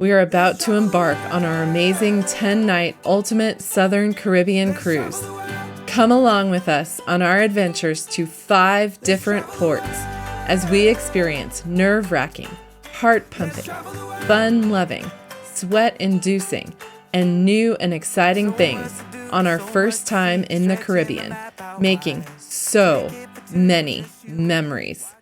We are about to embark on our amazing 10-night ultimate Southern Caribbean cruise. Come along with us on our adventures to 5 different ports as we experience nerve-wracking, heart-pumping, fun-loving, sweat-inducing, and new and exciting things on our first time in the Caribbean, making so many memories.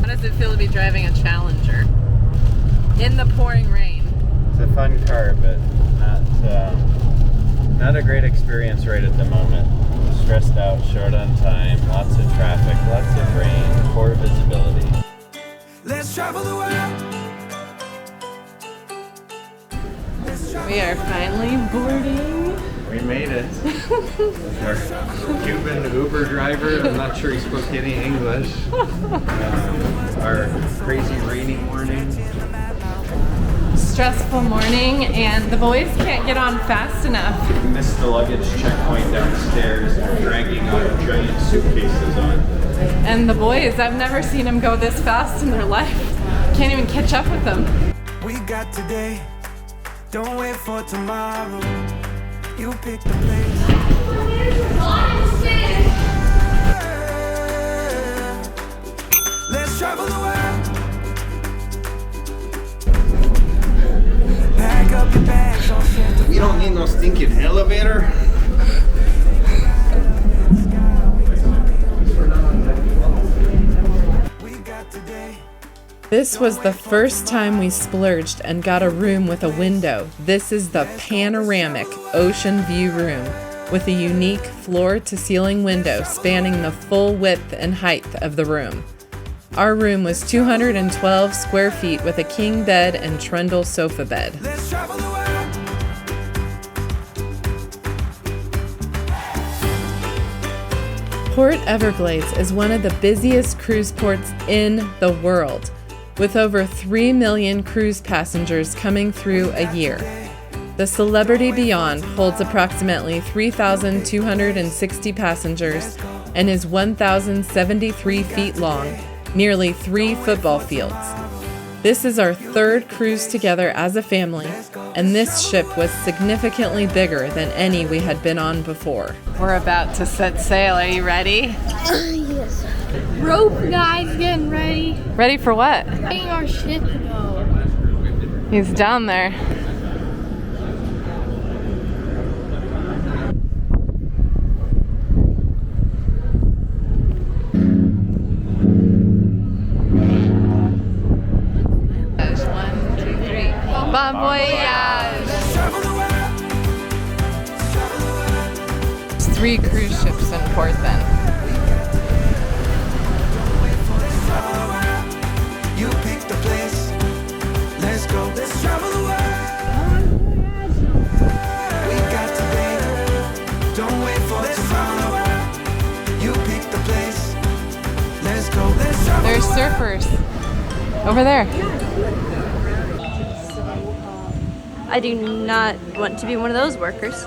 How does it feel to be driving a Challenger in the pouring rain? It's a fun car, but not a great experience right at the moment. Stressed out, short on time, lots of traffic, lots of rain, poor visibility. Let's travel the world. We are finally boarding. We made it. Our Cuban Uber driver, I'm not sure he spoke any English. Our crazy rainy morning. Stressful morning, and the boys can't get on fast enough. We missed the luggage checkpoint downstairs. They're dragging our giant suitcases on. And the boys, I've never seen them go this fast in their life. Can't even catch up with them. We got today. Don't wait for tomorrow. You pick the place. Let's travel the world. Pack up your bags. We don't need no stinking elevator. This was the first time we splurged and got a room with a window. This is the panoramic ocean view room with a unique floor-to-ceiling window spanning the full width and height of the room. Our room was 212 square feet with a king bed and trundle sofa bed. Port Everglades is one of the busiest cruise ports in the world, with over 3 million cruise passengers coming through a year. The Celebrity Beyond holds approximately 3,260 passengers and is 1,073 feet long, nearly 3 football fields. This is our 3rd cruise together as a family, and this ship was significantly bigger than any we had been on before. We're about to set sail. Are you ready? Yes. Rope guys getting ready. Ready for what? Getting our ship to go. He's down there. Bon voyage! There's 3 cruise ships in port then. You pick the place. Let's go. Let's travel the world. We got today. Don't wait for tomorrow. You pick the place. Let's go. Let's travel. There's surfers. Over there. I do not want to be one of those workers.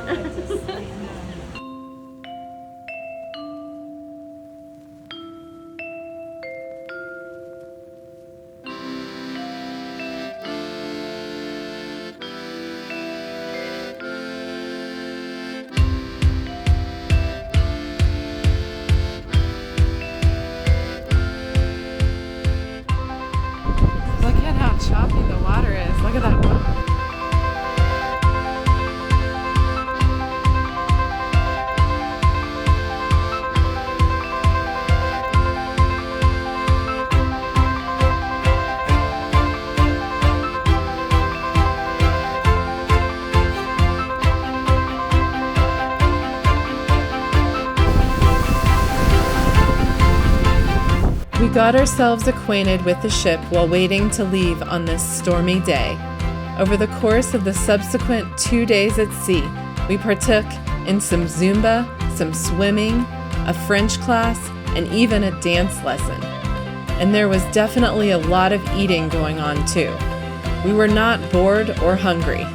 Look at how choppy the water is. Look at that. We got ourselves acquainted with the ship while waiting to leave on this stormy day. Over the course of the subsequent 2 days at sea, we partook in some Zumba, some swimming, a French class, and even a dance lesson. And there was definitely a lot of eating going on too. We were not bored or hungry.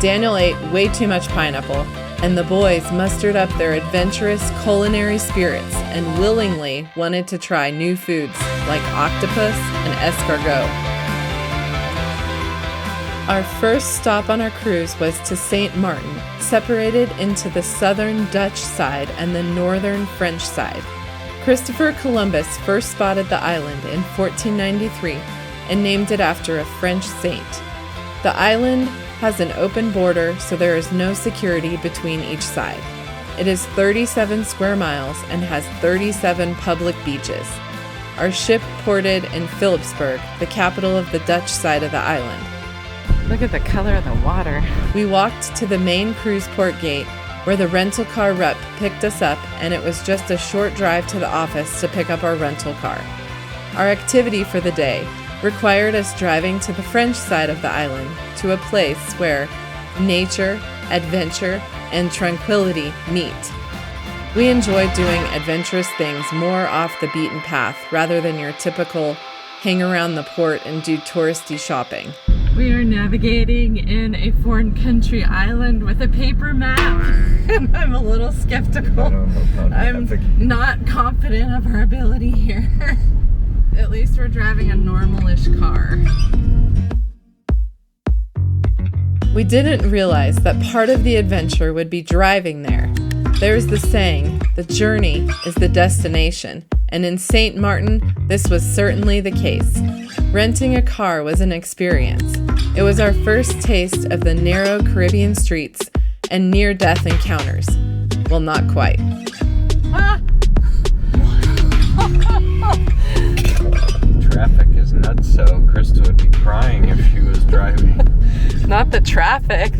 Daniel ate way too much pineapple, and the boys mustered up their adventurous culinary spirits and willingly wanted to try new foods like octopus and escargot. Our first stop on our cruise was to St. Maarten, separated into the southern Dutch side and the northern French side. Christopher Columbus first spotted the island in 1493 and named it after a French saint. The island has an open border, so there is no security between each side. It is 37 square miles and has 37 public beaches. Our ship ported in Philipsburg, the capital of the Dutch side of the island. Look at the color of the water. We walked to the main cruise port gate where the rental car rep picked us up, and it was just a short drive to the office to pick up our rental car. Our activity for the day required us driving to the French side of the island to a place where nature, adventure, and tranquility meet. We enjoyed doing adventurous things more off the beaten path rather than your typical hang around the port and do touristy shopping. We are navigating in a foreign country island with a paper map, and I'm a little skeptical. I'm not confident of our ability here. At least we're driving a normal-ish car. We didn't realize that part of the adventure would be driving there. There's the saying, the journey is the destination, and in St. Maarten, this was certainly the case. Renting a car was an experience. It was our first taste of the narrow Caribbean streets and near-death encounters. Well, not quite. Traffic is nuts, so Krista would be crying if she was driving. Not the traffic.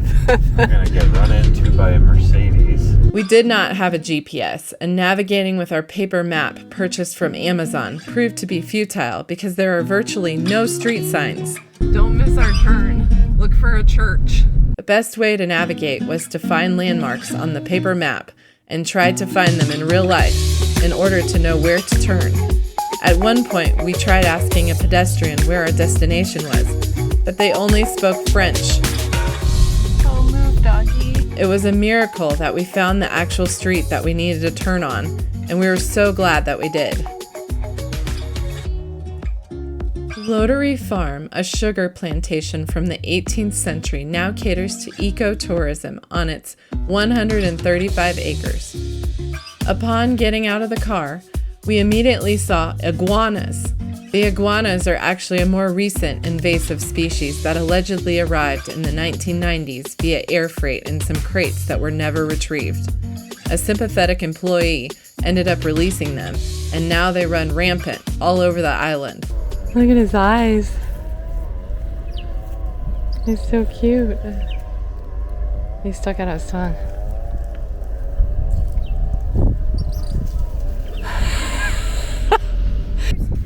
We're gonna get run into by a Mercedes. We did not have a GPS, and navigating with our paper map purchased from Amazon proved to be futile because there are virtually no street signs. Don't miss our turn. Look for a church. The best way to navigate was to find landmarks on the paper map and try to find them in real life in order to know where to turn. At one point, we tried asking a pedestrian where our destination was, but they only spoke French. Oh, move, doggy. It was a miracle that we found the actual street that we needed to turn on, and we were so glad that we did. Loterie Farm, a sugar plantation from the 18th century, now caters to ecotourism on its 135 acres. Upon getting out of the car, we immediately saw iguanas. The iguanas are actually a more recent invasive species that allegedly arrived in the 1990s via air freight in some crates that were never retrieved. A sympathetic employee ended up releasing them, and now they run rampant all over the island. Look at his eyes. He's so cute. He stuck out his tongue.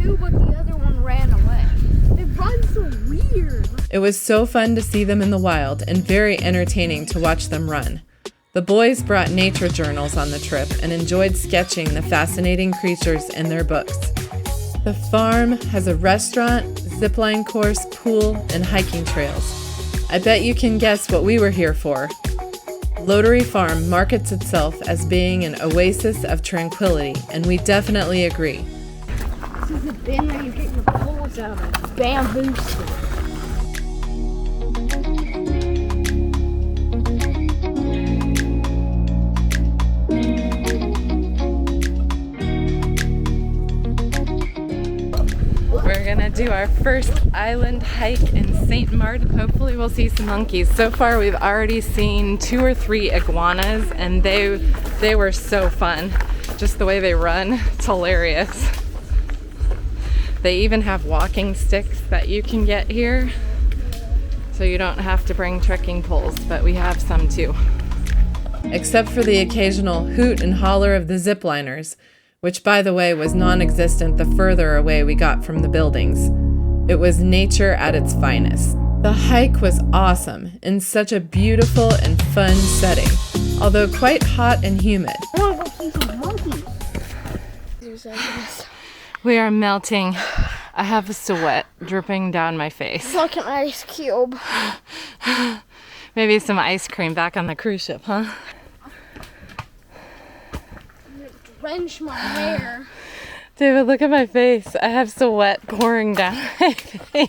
Two, but the other one ran away. It runs so weird. It was so fun to see them in the wild and very entertaining to watch them run. The boys brought nature journals on the trip and enjoyed sketching the fascinating creatures in their books. The farm has a restaurant, zipline course, pool, and hiking trails. I bet you can guess what we were here for. Loterie Farm markets itself as being an oasis of tranquility, and we definitely agree. This is the bin where you get your poles out of bamboo stick. We're gonna do our first island hike in St. Maarten. Hopefully we'll see some monkeys. So far we've already seen 2 or 3 iguanas, and they were so fun. Just the way they run, it's hilarious. They even have walking sticks that you can get here, so you don't have to bring trekking poles, but we have some too. Except for the occasional hoot and holler of the zipliners, which by the way was non-existent the further away we got from the buildings. It was nature at its finest. The hike was awesome in such a beautiful and fun setting, although quite hot and humid. I want to go see some monkeys. We are melting. I have sweat dripping down my face. It's like an ice cube. Maybe some ice cream back on the cruise ship, huh? wrench my hair. David, look at my face. I have sweat pouring down my face.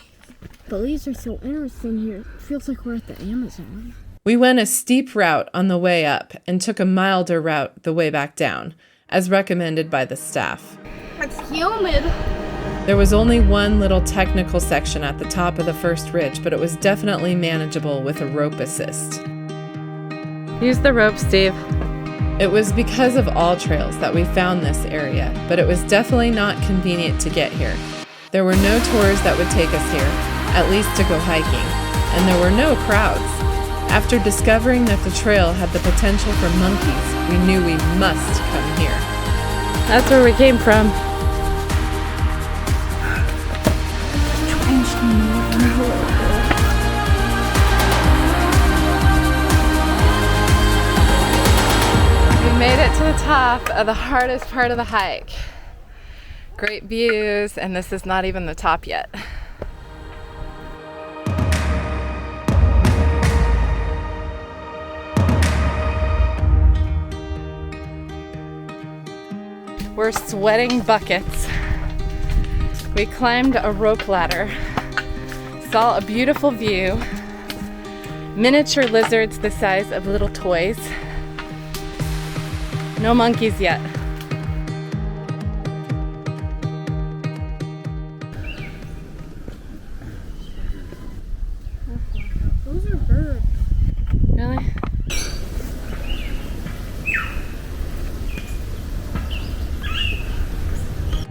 The leaves are so interesting here. It feels like we're at the Amazon. We went a steep route on the way up and took a milder route the way back down, as recommended by the staff. It's humid. There was only one little technical section at the top of the first ridge, but it was definitely manageable with a rope assist. Use the rope, Steve. It was because of all trails that we found this area, but it was definitely not convenient to get here. There were no tours that would take us here, at least to go hiking, and there were no crowds. After discovering that the trail had the potential for monkeys, we knew we must come here. That's where we came from. We made it to the top of the hardest part of the hike. Great views, and this is not even the top yet. We're sweating buckets. We climbed a rope ladder, saw a beautiful view, miniature lizards the size of little toys. No monkeys yet. Those are birds. Really?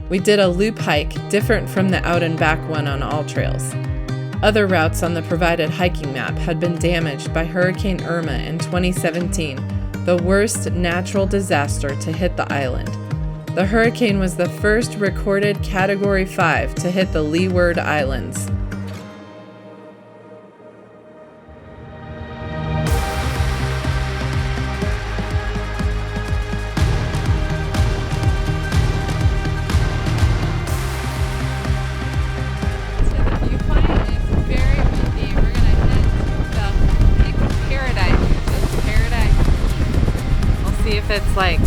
We did a loop hike, different from the out and back one on all trails. Other routes on the provided hiking map had been damaged by Hurricane Irma in 2017, the worst natural disaster to hit the island. The hurricane was the first recorded Category 5 to hit the Leeward Islands. See if it's like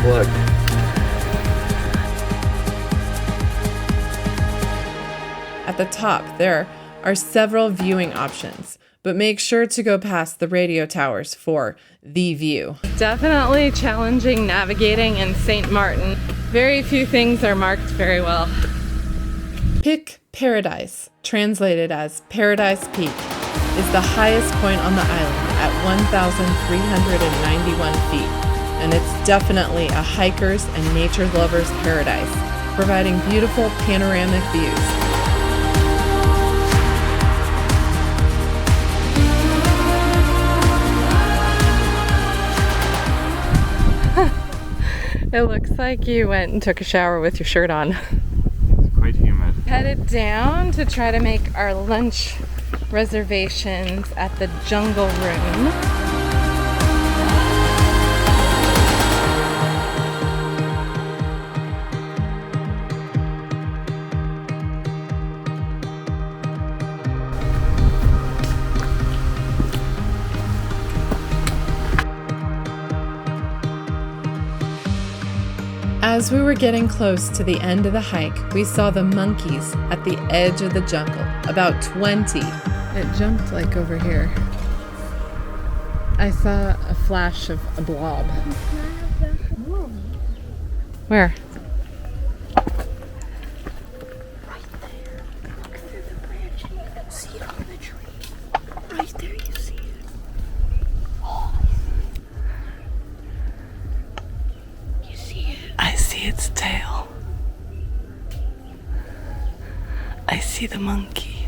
Look. At the top, there are several viewing options, but make sure to go past the radio towers for the view. definitely challenging navigating in St. Maarten. Very few things are marked very well. Pic Paradise, translated as Paradise Peak, is the highest point on the island at 1,391 feet, and it's definitely a hiker's and nature lover's paradise, providing beautiful panoramic views. It looks like you went and took a shower with your shirt on. It's quite humid. Headed down to try to make our lunch reservations at the Jungle Room. As we were getting close to the end of the hike, we saw the monkeys at the edge of the jungle, about 20. It jumped like over here. I saw a flash of a blob. Where? See it on the tree. Right there, you see it. You see it? I see its tail. I see the monkey.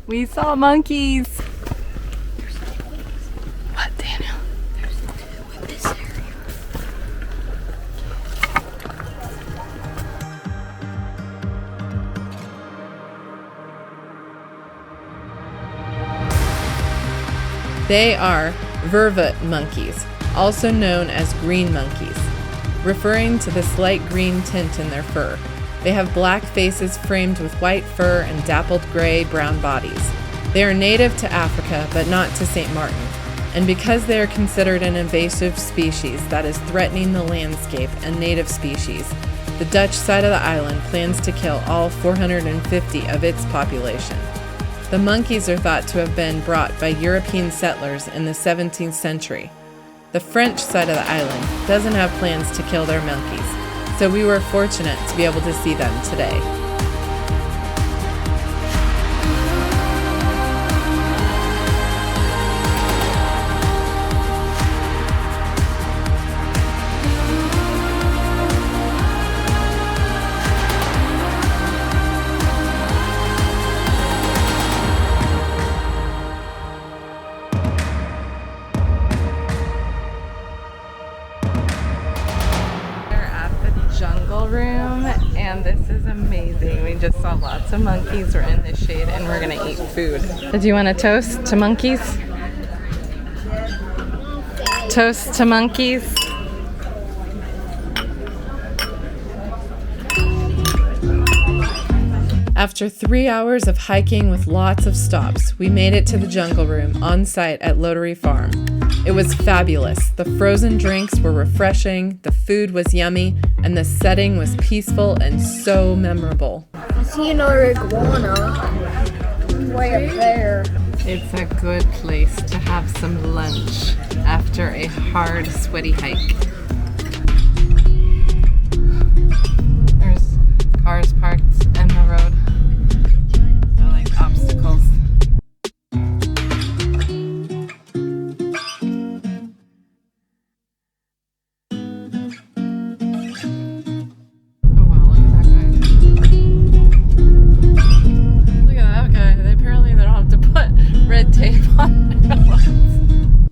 We saw monkeys. What, Daniel? There's two in this area. They are vervet monkeys, also known as green monkeys, referring to the slight green tint in their fur. They have black faces framed with white fur and dappled gray-brown bodies. They are native to Africa, but not to St. Maarten. And because they are considered an invasive species that is threatening the landscape and native species, the Dutch side of the island plans to kill all 450 of its population. The monkeys are thought to have been brought by European settlers in the 17th century. The French side of the island doesn't have plans to kill their monkeys, so we were fortunate to be able to see them today. And this is amazing. We just saw lots of monkeys. We're in the shade and we're gonna eat food. Do you want to toast to monkeys? Toast to monkeys. After 3 hours of hiking with lots of stops, we made it to the jungle room on site at Lottery Farm. It was fabulous. The frozen drinks were refreshing, the food was yummy, and the setting was peaceful and so memorable. I see another iguana way up there. It's a good place to have some lunch after a hard, sweaty hike. There's cars parked in the road. They're like obstacles.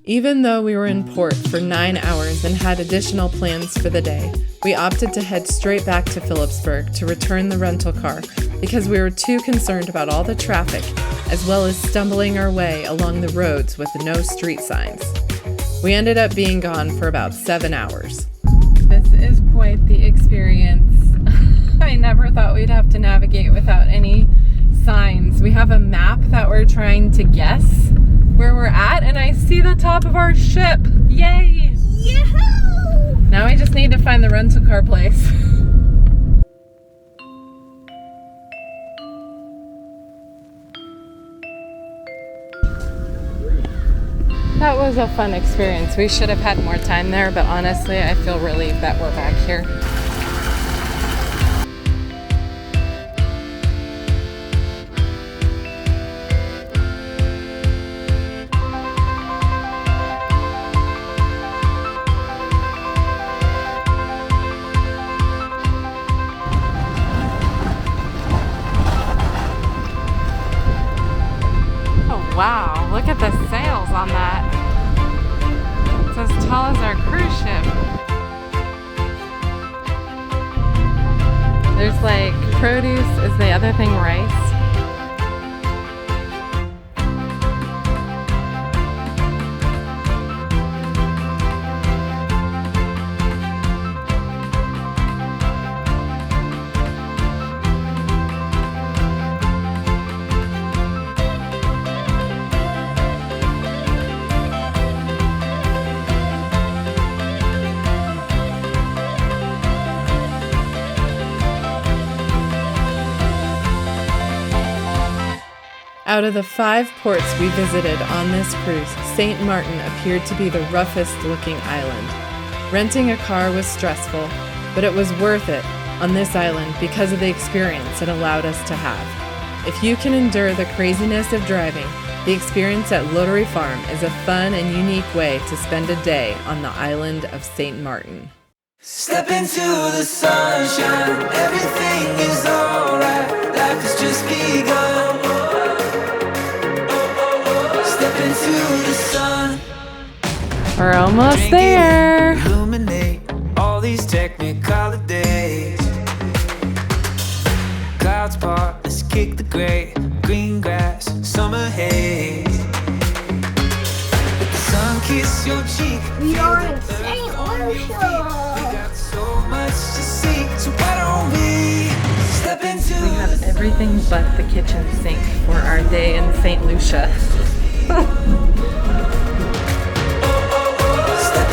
Even though we were in port for 9 hours and had additional plans for the day, we opted to head straight back to Philipsburg to return the rental car because we were too concerned about all the traffic, as well as stumbling our way along the roads with no street signs. We ended up being gone for about 7 hours. This is quite the experience. I never thought we'd have to navigate without any signs. We have a map that we're trying to guess where we're at, and I see the top of our ship. Yay! Yahoo! Now I just need to find the rental car place. That was a fun experience. We should have had more time there, but honestly, I feel relieved that we're back here. Wow, look at the sails on that. It's as tall as our cruise ship. There's like produce. Is the other thing rice? Out of the 5 ports we visited on this cruise, St. Maarten appeared to be the roughest looking island. Renting a car was stressful, but it was worth it on this island because of the experience it allowed us to have. If you can endure the craziness of driving, the experience at Lottery Farm is a fun and unique way to spend a day on the island of St. Maarten. Step into the sunshine, everything is alright, life has just begun. Step into the sun. We're almost there. Illuminate all these technicolor days. Clouds part, let's kick the gray. Green grass, summer haze. Let the sun kiss your cheek. We are in St. Lucia. We got so much to see, so why don't we step into the sun? everything but the kitchen sink for our day in St. Lucia. Step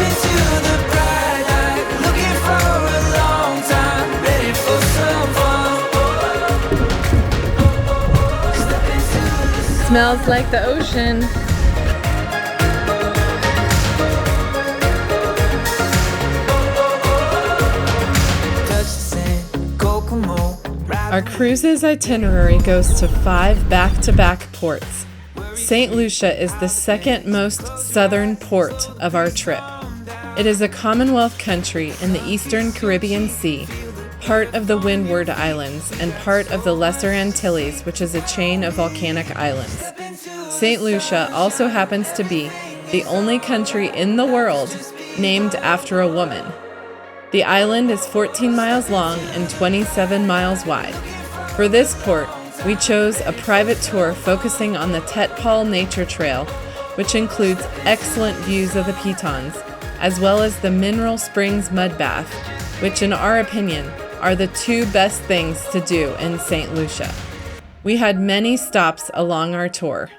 into the bright light, looking for a long time, ready for some fun. Step into the Smells like the ocean. touch the sand, Kokomo. Our cruise's itinerary goes to 5 back-to-back ports. St. Lucia is the second most southern port of our trip. It is a Commonwealth country in the eastern Caribbean Sea, part of the Windward Islands, and part of the Lesser Antilles, which is a chain of volcanic islands. St. Lucia also happens to be the only country in the world named after a woman. The island is 14 miles long and 27 miles wide. For this port, we chose a private tour focusing on the Tet Paul Nature Trail, which includes excellent views of the Pitons, as well as the Mineral Springs Mud Bath, which in our opinion are the 2 best things to do in St. Lucia. We had many stops along our tour.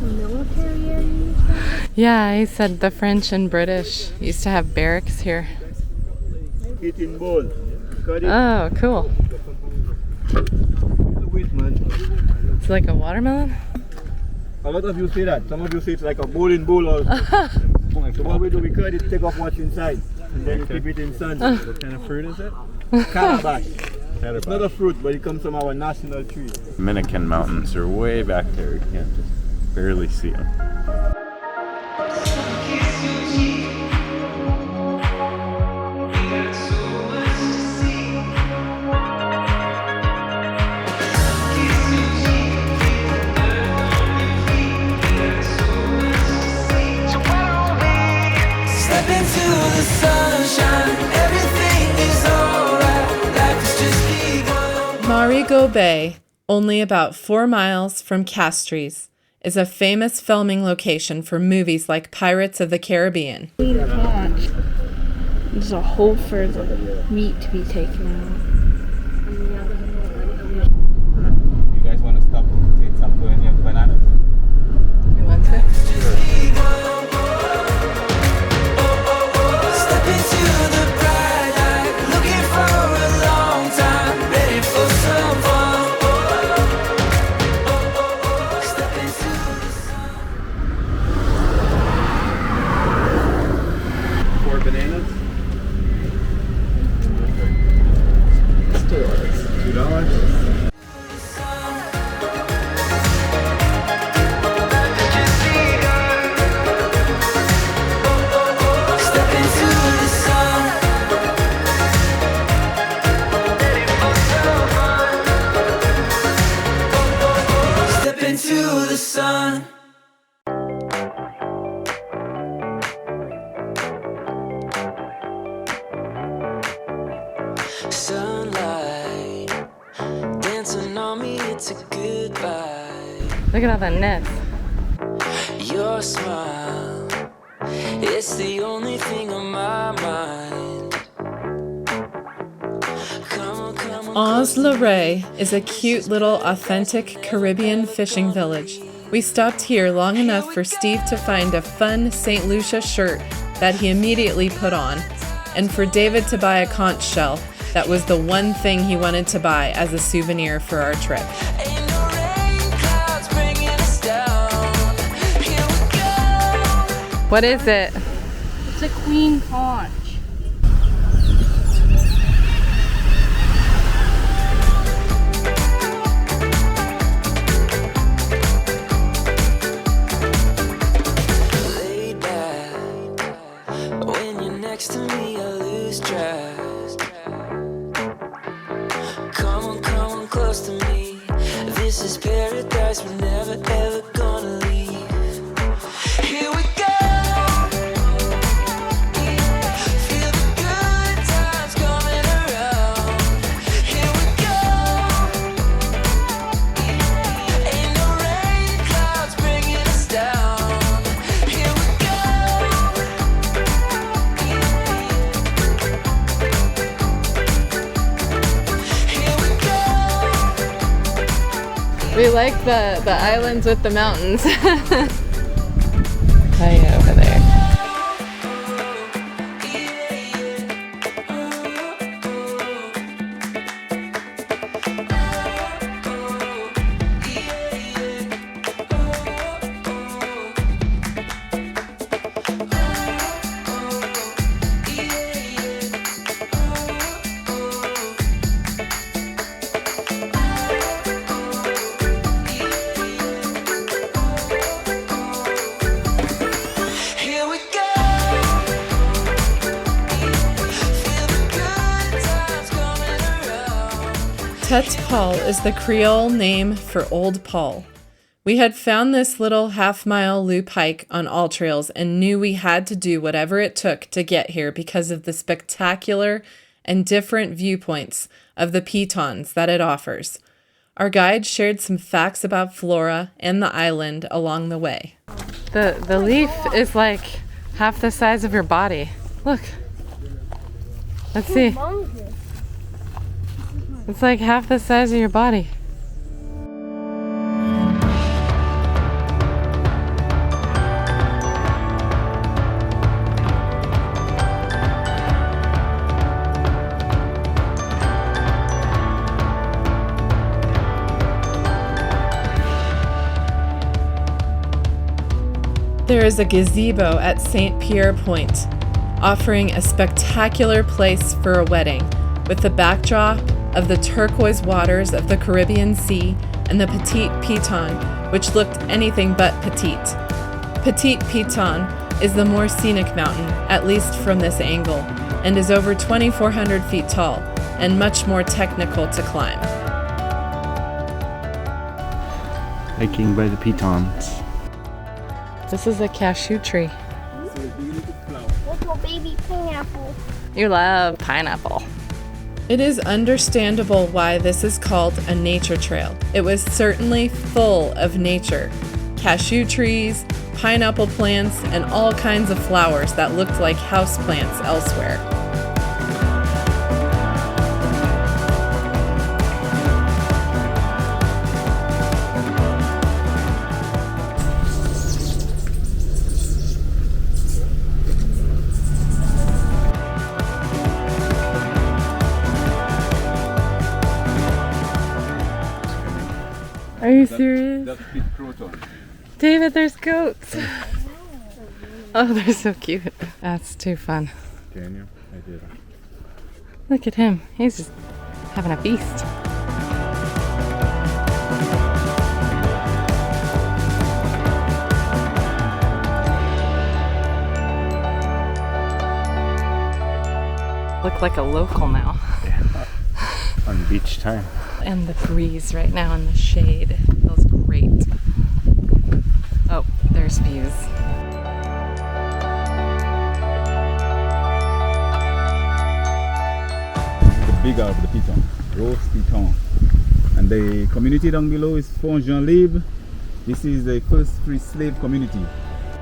Military area? Yeah, he said the French and British used to have barracks here. Eating bowl. Cut it. Oh, cool. Wait, man. It's like a watermelon? A lot of you say that. Some of you say it's like a bowling bowl also. So what we do, we cut it, take off what's inside, and then we keep it in sun. What kind of fruit is it? Calabash. It's not a fruit, but it comes from our national tree. Dominican mountains are way back there. You can't just barely see them. Step into the sunshine, everything is alright. Life is just begun. Marigot Bay, only about 4 miles from Castries, is a famous filming location for movies like Pirates of the Caribbean. Clean haunch. There's a hole for the meat to be taken out. You guys want to stop to take some any of the bananas? You want to? Step into the bright light, looking for a long time, ready for some fun. Step into the sun. 4 bananas? $2. Step into the sun. Ready for some fun. Step into the sun. Sunlight dancing on me, it's a goodbye. Look at all the nets. Your smile, it's the only thing on my mind. Come on, come on. Anse-le-Ray is a cute little authentic Caribbean fishing village. We stopped here long enough for Steve to find a fun St. Lucia shirt that he immediately put on, and for David to buy a conch shell. That was the one thing he wanted to buy as a souvenir for our trip. Ain't no rain clouds bringing us down. Here we go. What is it? It's a queen conch. Laid back. When you're next to me, I lose track. Come on, close to me. This is paradise, we're never ever gonna leave. Here we go. We like the islands with the mountains. Playa over there. Here we go. Feel the good times coming around. Tete Paul is the Creole name for Old Paul. We had found this little half-mile loop hike on all trails and knew we had to do whatever it took to get here because of the spectacular and different viewpoints of the pitons that it offers. Our guide shared some facts about flora and the island along the way. The leaf is like half the size of your body. Look. Let's see. It's like half the size of your body. There is a gazebo at St. Pierre Point, offering a spectacular place for a wedding, with the backdrop of the turquoise waters of the Caribbean Sea and the Petite Piton, which looked anything but petite. Petite Piton is the more scenic mountain, at least from this angle, and is over 2,400 feet tall and much more technical to climb. Hiking by the pitons. This is a cashew tree. Little baby pineapple. You love pineapple. It is understandable why this is called a nature trail. It was certainly full of nature. Cashew trees, pineapple plants, and all kinds of flowers that looked like houseplants elsewhere. Are you serious? That's big croton. David, there's goats. Oh, they're so cute. That's too fun. Can you? I did. Look at him. He's just having a feast. Look like a local now. On beach time. And the breeze right now in the shade feels great. Oh, there's views. The big of the piton, Rose Piton. And the community down below is Font Jean Libre. This is the first free slave community.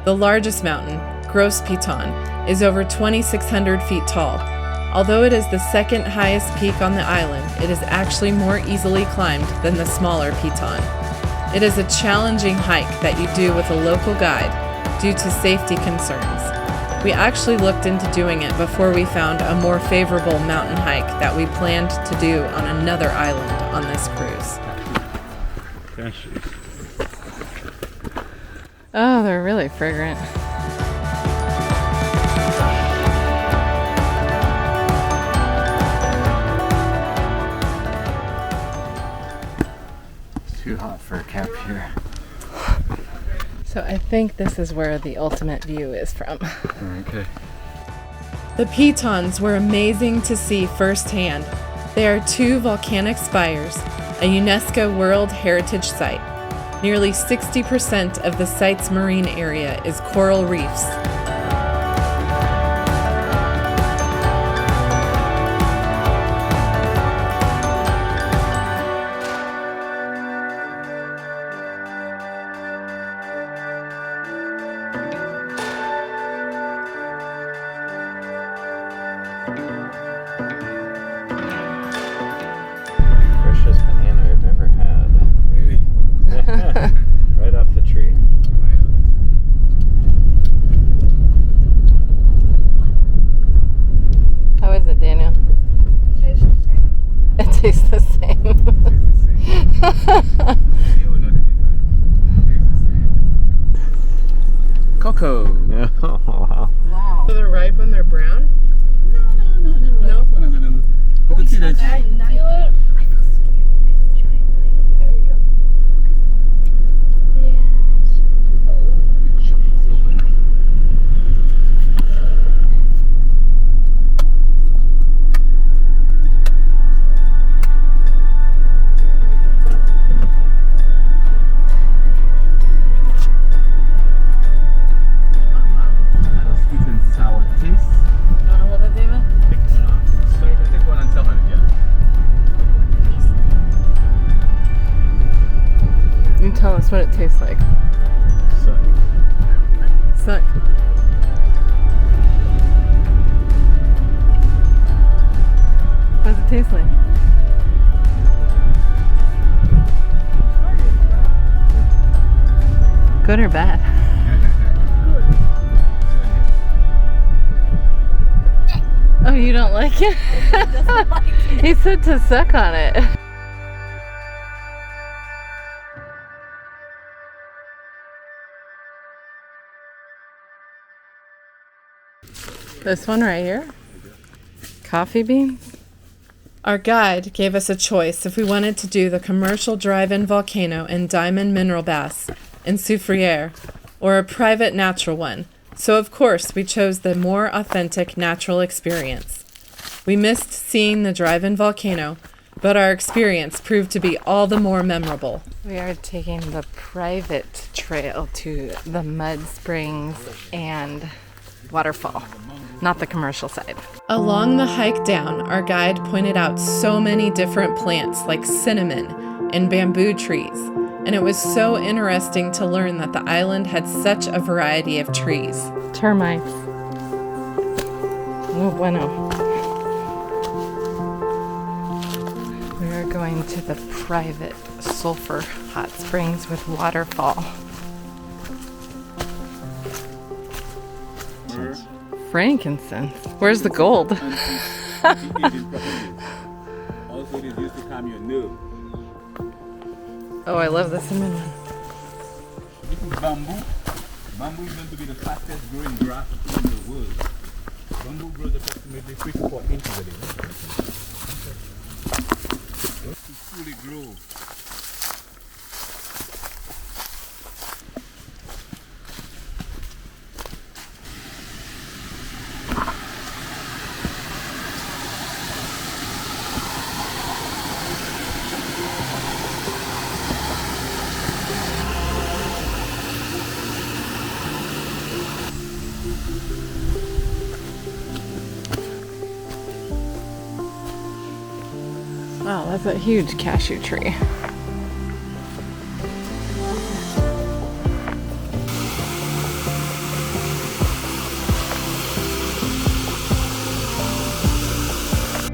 The largest mountain, Gros Piton, is over 2,600 feet tall. Although it is the second highest peak on the island, it is actually more easily climbed than the smaller Piton. It is a challenging hike that you do with a local guide due to safety concerns. We actually looked into doing it before we found a more favorable mountain hike that we planned to do on another island on this cruise. Oh, they're really fragrant. Too hot for a camp here. So I think this is where the ultimate view is from. Okay. The Pitons were amazing to see firsthand. They are 2 volcanic spires, a UNESCO World Heritage Site. Nearly 60% of the site's marine area is coral reefs. Freshest banana I've ever had. Really? You will know the difference. Cocoa. Oh, wow. Wow. So they're ripe when they're brown? No. You can see that. There you go. Sweet and sour taste. Wanna hold it, David? Take one off. Take one and suck on it, yeah. You tell us what it tastes like. Suck. Suck. What does it taste like? Good or bad? Oh, you don't like it? He said to suck on it. This one right here? Coffee beans? Our guide gave us a choice if we wanted to do the commercial drive-in volcano and diamond mineral baths in Soufriere or a private natural one. So of course we chose the more authentic natural experience. We missed seeing the drive-in volcano, but our experience proved to be all the more memorable. We are taking the private trail to the mud springs and waterfall, not the commercial side. Along the hike down, our guide pointed out so many different plants like cinnamon and bamboo trees, and it was so interesting to learn that the island had such a variety of trees. Termites. No bueno. We are going to the private sulfur hot springs with waterfall. Frankincense. Where's the gold? Also, it is used to calm your nerve. Oh, I love the cinnamon one. This is bamboo. Bamboo is known to be the fastest growing grass in the world. Bamboo grows approximately 3 to 4 inches a day. To fully grow. Wow, that's a huge cashew tree.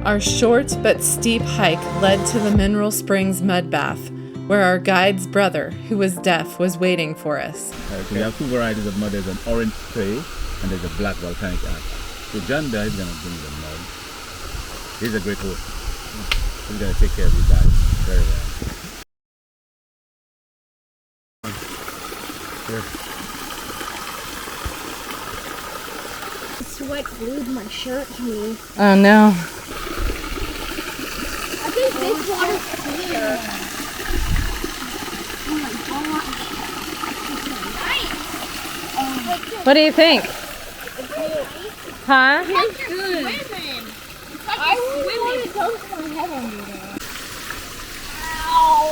Our short but steep hike led to the Mineral Springs mud bath, where our guide's brother, who was deaf, was waiting for us. So we have 2 varieties of mud. There's an orange clay and there's a black volcanic ash. So John there is going to bring the mud. He's a great host. He's going to take care of you guys very well. Here. Sweat glued my shirt to me. Oh no. I think this water's clear. Oh my god. What do you think? Huh? It's good. I really want to dunk my head under there. Ow.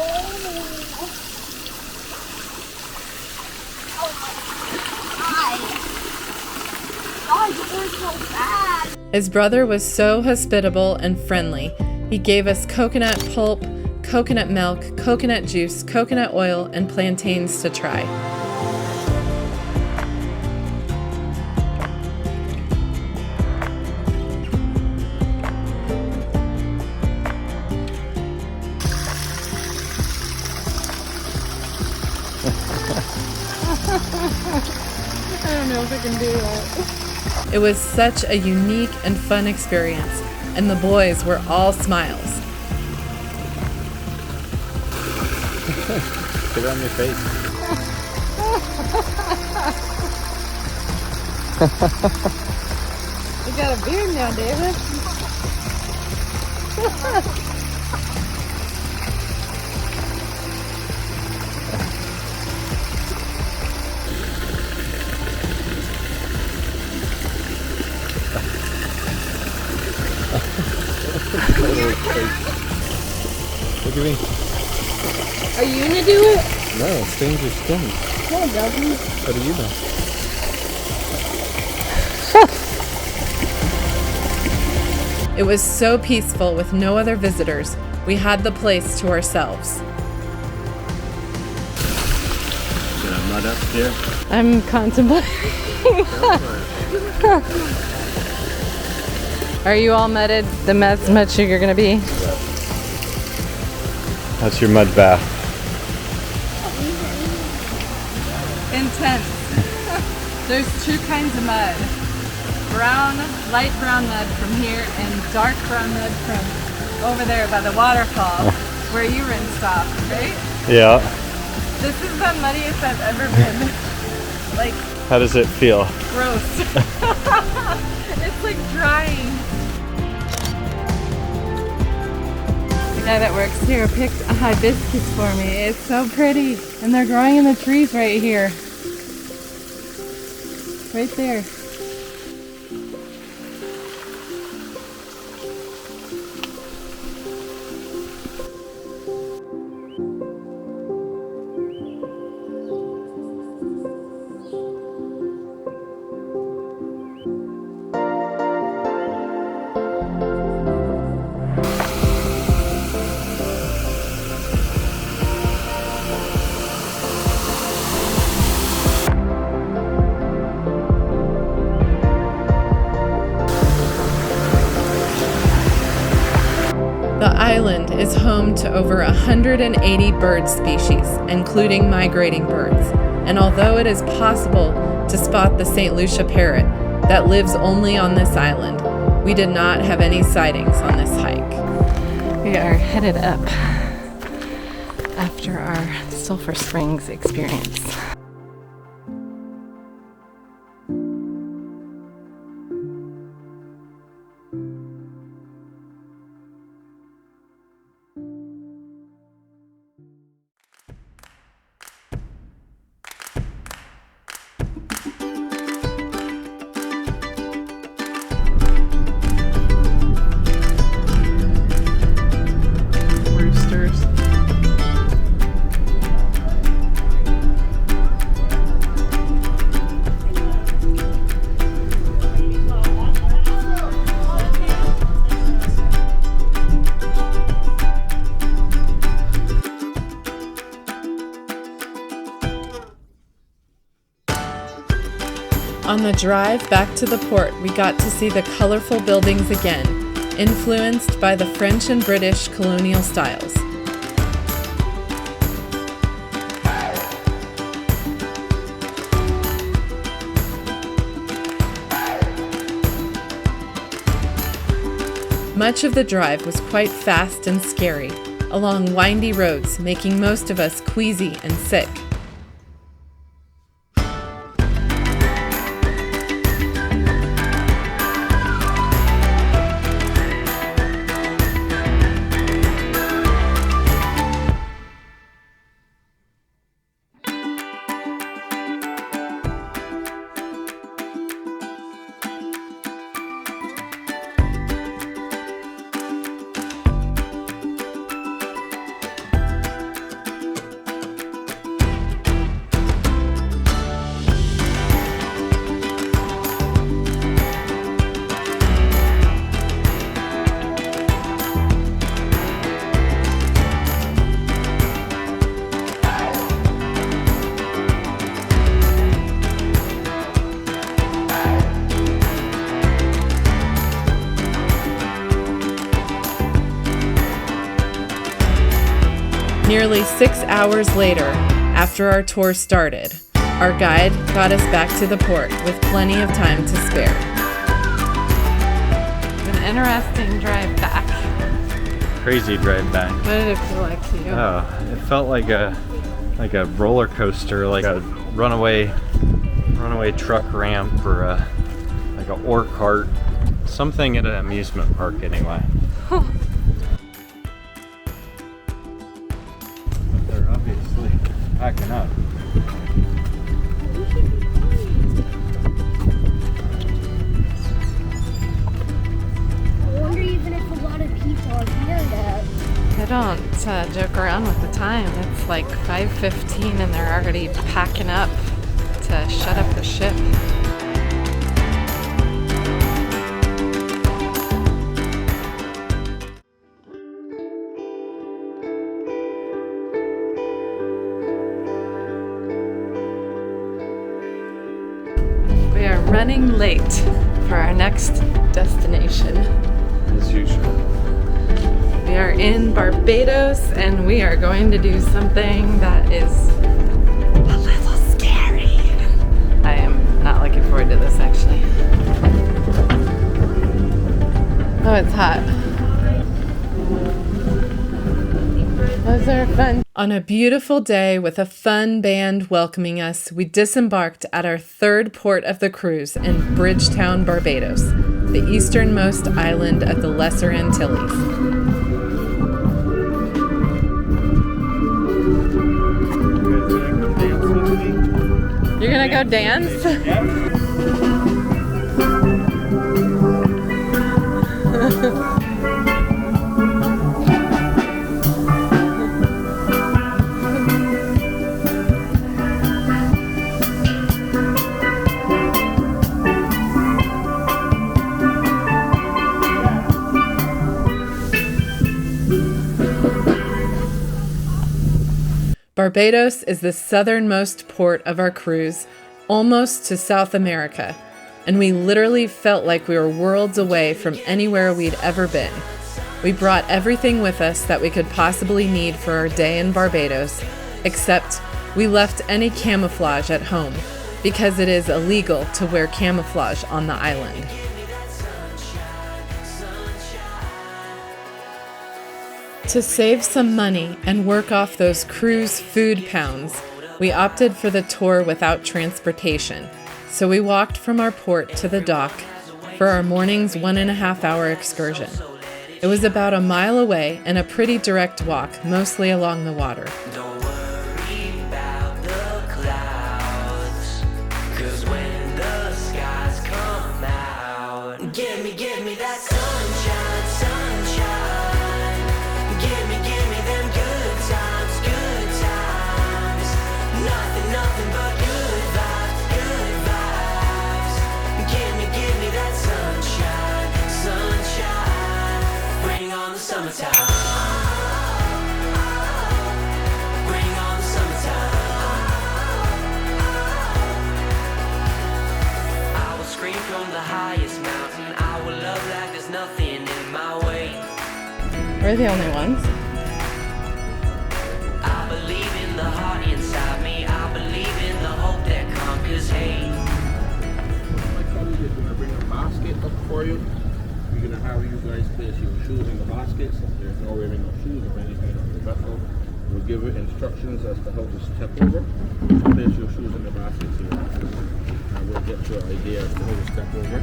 Oh my god. God, it hurts so bad. His brother was so hospitable and friendly. He gave us coconut pulp, coconut milk, coconut juice, coconut oil, and plantains to try. I don't know if I can do that. It was such a unique and fun experience, and the boys were all smiles. Put it on your face. You got a beard now, David. What do you mean? Are you gonna do it? No, it stains your skin. No, it doesn't. How do you know? It was so peaceful with no other visitors. We had the place to ourselves. Get a mud up here. I'm contemplating. Are you all mudded? The much you're gonna be? That's your mud bath. Intense. There's two kinds of mud. Brown, light brown mud from here and dark brown mud from over there by the waterfall where you rinsed off, right? Yeah. This is the muddiest I've ever been. Like, How does it feel? gross. It's like drying. The guy that works here picked a hibiscus for me. It's so pretty. And they're growing in the trees right here. Right there. The island is home to over 180 bird species, including migrating birds. And although it is possible to spot the St. Lucia parrot that lives only on this island, we did not have any sightings on this hike. We are headed up after our Sulphur Springs experience. Roosters. On the drive back to the port, we got to see the colorful buildings again, influenced by the French and British colonial styles. Much of the drive was quite fast and scary, along windy roads, making most of us queasy and sick. Nearly 6 hours later, after our tour started, our guide got us back to the port with plenty of time to spare. An interesting drive back. crazy drive back. What did it feel like to you? Oh, it felt like a roller coaster, like a runaway truck ramp, or like a ore cart, something at an amusement park anyway. Huh. But they're obviously packing up. I wonder even if a lot of people are here yet. I don't joke around with the time. It's like 5:15 and they're already packing up to shut up the ship. We are running late for our next destination. As usual. We are in Barbados and we are going to do something that is a little scary. I am not looking forward to this actually. Oh, it's hot. Those are fun. On a beautiful day with a fun band welcoming us, we disembarked at our third port of the cruise in Bridgetown, Barbados, the easternmost island of the Lesser Antilles. You're gonna go dance? Barbados is the southernmost port of our cruise, almost to South America, and we literally felt like we were worlds away from anywhere we'd ever been. We brought everything with us that we could possibly need for our day in Barbados, except we left any camouflage at home, because it is illegal to wear camouflage on the island. To save some money and work off those cruise food pounds, we opted for the tour without transportation, so we walked from our port to the dock for our morning's 1.5-hour excursion. It was about a mile away and a pretty direct walk, mostly along the water. Don't worry about the clouds, 'cause when the skies come out, give me that sunshine, sunshine. Give me them good times, good times. Nothing but good vibes. Give me that sunshine, sunshine. Bring on the summertime. Bring on the summertime. I will scream from the highest mountain. I will love like there's nothing in my way. We're the only ones. I believe in the heart inside me. I believe in the hope that conquers hate. My colleague is going to bring a basket up for you. We're going to have you guys place your shoes in the baskets. There's no wearing of shoes of any kind on the vessel. We'll give you instructions as to how to step over. Place your shoes in the baskets here. And we'll get you an idea as to how to step over.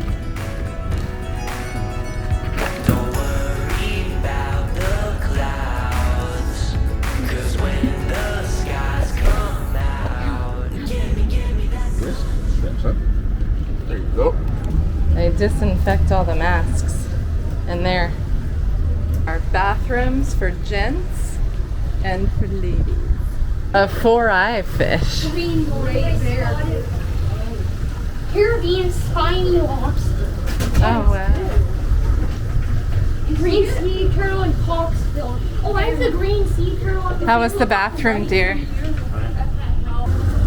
Don't worry about the clouds, 'cause when the skies come out, give me that. Wrist, steps up. There you go. They disinfect all the masks in there. Our bathrooms for gents and for ladies. A 4-eye fish. Green right there. Caribbean spiny lobster. Oh wow. Green sea turtle and hawksbill. Oh, I have the green sea turtle. How was the bathroom, dear?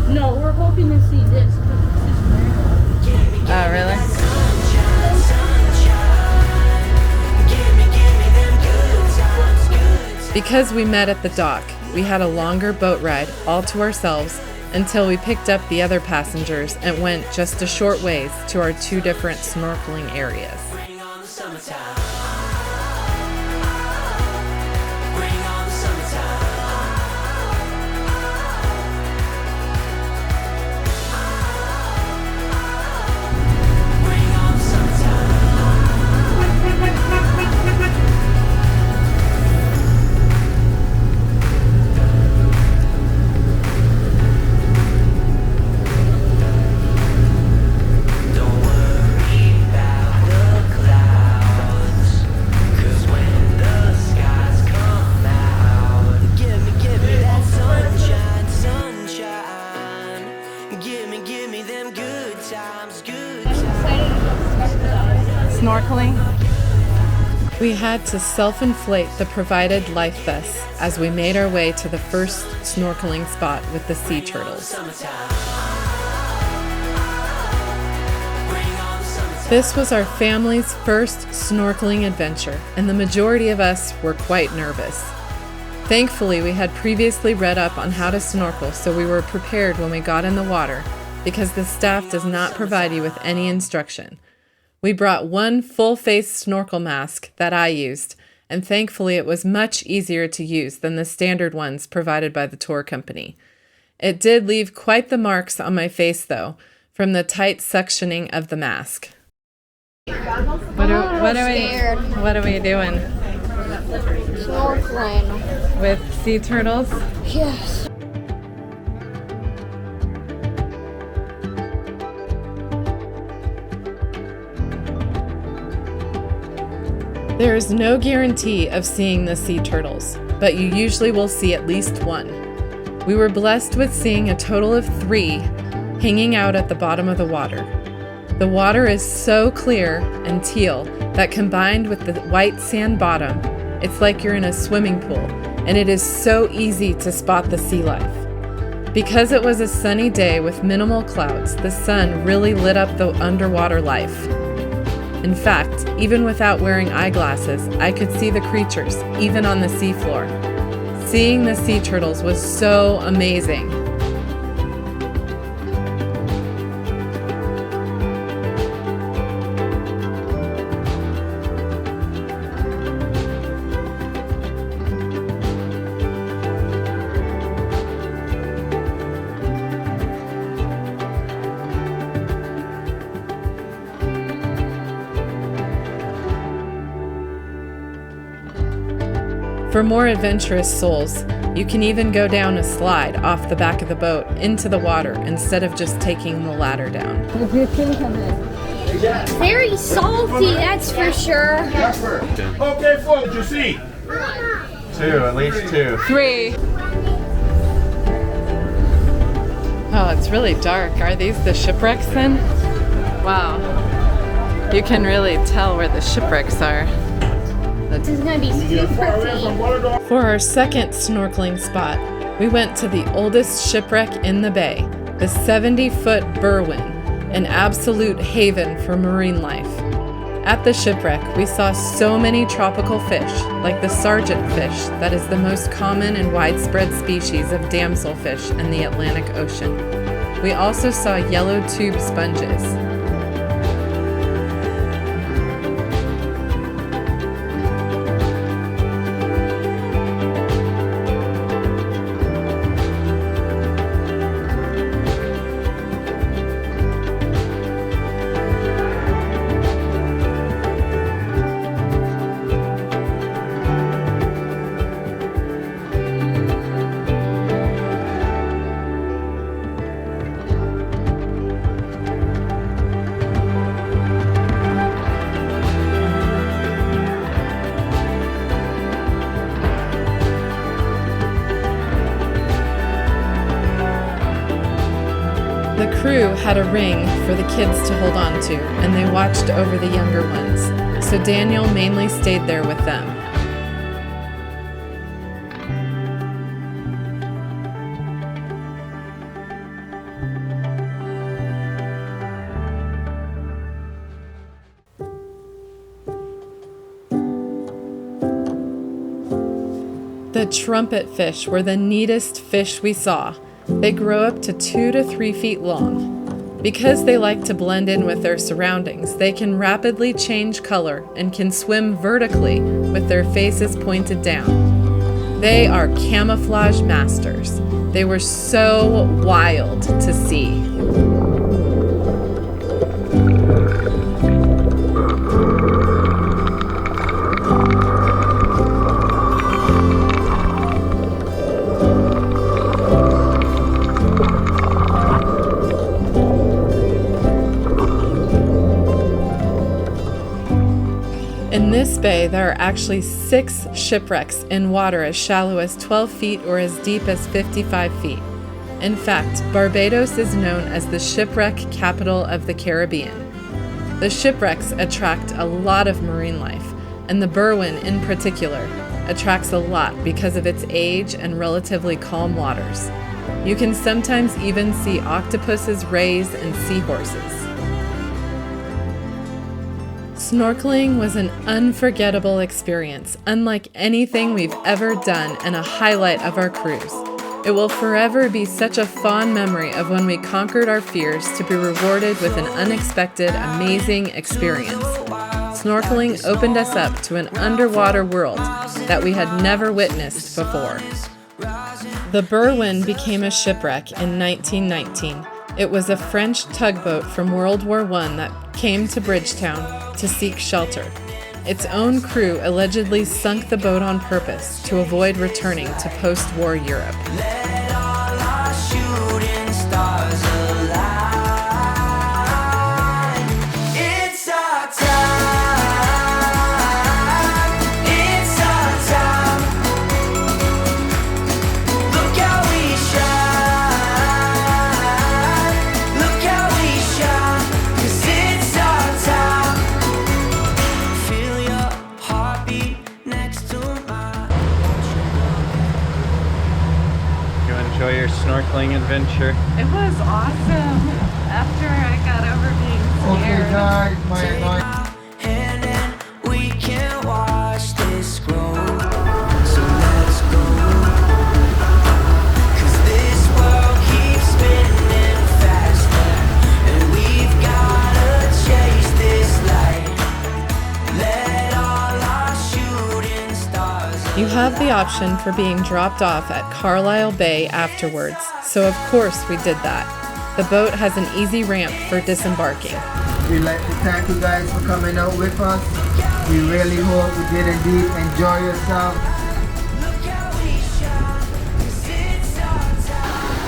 No, we're hoping to see this. Oh really? Because we met at the dock, we had a longer boat ride all to ourselves until we picked up the other passengers and went just a short ways to our 2 different snorkeling areas. Bring on the summertime. Snorkeling. We had to self-inflate the provided life vests as we made our way to the first snorkeling spot with the sea turtles. This was our family's first snorkeling adventure, and the majority of us were quite nervous. Thankfully, we had previously read up on how to snorkel, so we were prepared when we got in the water, because the staff does not provide you with any instruction. We brought one full-face snorkel mask that I used, and thankfully it was much easier to use than the standard ones provided by the tour company. It did leave quite the marks on my face, though, from the tight suctioning of the mask. What are we doing? Snorkeling. With sea turtles? Yes. There is no guarantee of seeing the sea turtles, but you usually will see at least one. We were blessed with seeing a total of 3 hanging out at the bottom of the water. The water is so clear and teal that combined with the white sand bottom, it's like you're in a swimming pool, and it is so easy to spot the sea life. Because it was a sunny day with minimal clouds, the sun really lit up the underwater life. In fact, even without wearing eyeglasses, I could see the creatures, even on the seafloor. Seeing the sea turtles was so amazing. For more adventurous souls, you can even go down a slide off the back of the boat into the water instead of just taking the ladder down. What do you think of it? Very salty, that's for sure. Okay, folks, you see? 2, at least 2. 3. Oh, it's really dark. Are these the shipwrecks then? Wow. You can really tell where the shipwrecks are. This is gonna be super deep. For our second snorkeling spot, we went to the oldest shipwreck in the bay, the 70-foot Berwyn, an absolute haven for marine life. At the shipwreck, we saw so many tropical fish, like the sargent fish that is the most common and widespread species of damselfish in the Atlantic Ocean. We also saw yellow tube sponges. The crew had a ring for the kids to hold on to, and they watched over the younger ones, so Daniel mainly stayed there with them. The trumpet fish were the neatest fish we saw. They grow up to 2 to 3 feet long. Because they like to blend in with their surroundings, they can rapidly change color and can swim vertically with their faces pointed down. They are camouflage masters. They were so wild to see. In this bay, there are actually 6 shipwrecks in water as shallow as 12 feet or as deep as 55 feet. In fact, Barbados is known as the shipwreck capital of the Caribbean. The shipwrecks attract a lot of marine life, and the Berwyn in particular attracts a lot because of its age and relatively calm waters. You can sometimes even see octopuses, rays, and seahorses. Snorkeling was an unforgettable experience, unlike anything we've ever done, and a highlight of our cruise. It will forever be such a fond memory of when we conquered our fears to be rewarded with an unexpected, amazing experience. Snorkeling opened us up to an underwater world that we had never witnessed before. The Berwyn became a shipwreck in 1919. It was a French tugboat from World War I that came to Bridgetown to seek shelter. Its own crew allegedly sunk the boat on purpose to avoid returning to post-war Europe. Let all our shooting stars align. It's our time. It's our time. Look how we shine. Look how we shine. 'Cause it's our time. Feel your heartbeat next to mine. You enjoy your snorkeling adventure? It was awesome after I got over being scared. Take my hand and we can watch this grow. So let's go. 'Cause this world keeps spinning faster, and we've gotta chase this light. Let all our shooting stars. You have the option for being dropped off at Carlisle Bay afterwards, so of course we did that. The boat has an easy ramp for disembarking. We'd like to thank you guys for coming out with us. We really hope you did indeed enjoy yourself. Look how we shine. 'Cause it's our time.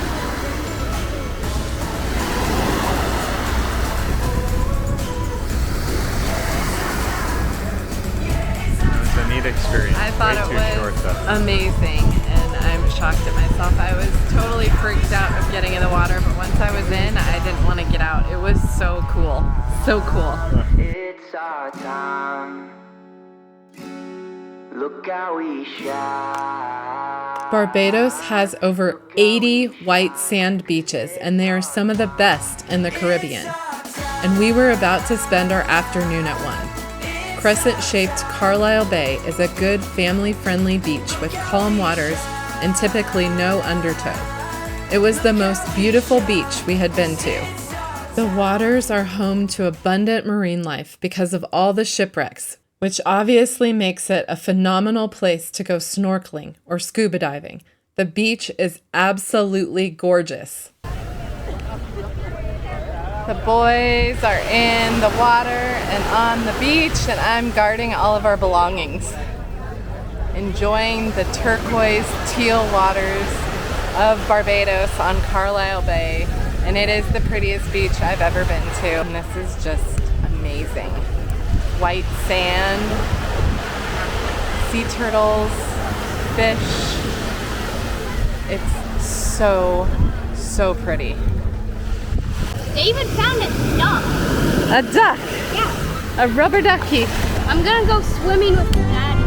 It was a neat experience. I thought Way it too short, was though. amazing, and I'm shocked at myself. I was totally freaked out of getting in the water, but once I was in, I didn't want to get out. It was so cool. So cool. It's our time. Look how we shine. Barbados has over 80 white sand beaches, and they are some of the best in the Caribbean. And we were about to spend our afternoon at one. Crescent-shaped Carlisle Bay is a good family-friendly beach with calm waters and typically no undertow. It was the most beautiful beach we had been to. The waters are home to abundant marine life because of all the shipwrecks, which obviously makes it a phenomenal place to go snorkeling or scuba diving. The beach is absolutely gorgeous. The boys are in the water and on the beach, and I'm guarding all of our belongings. Enjoying the turquoise teal waters of Barbados on Carlisle Bay, and it is the prettiest beach I've ever been to. And this is just amazing. White sand, sea turtles, fish. It's so pretty. They even found a duck. A duck, Yeah. a rubber ducky. I'm gonna go swimming with Daddy.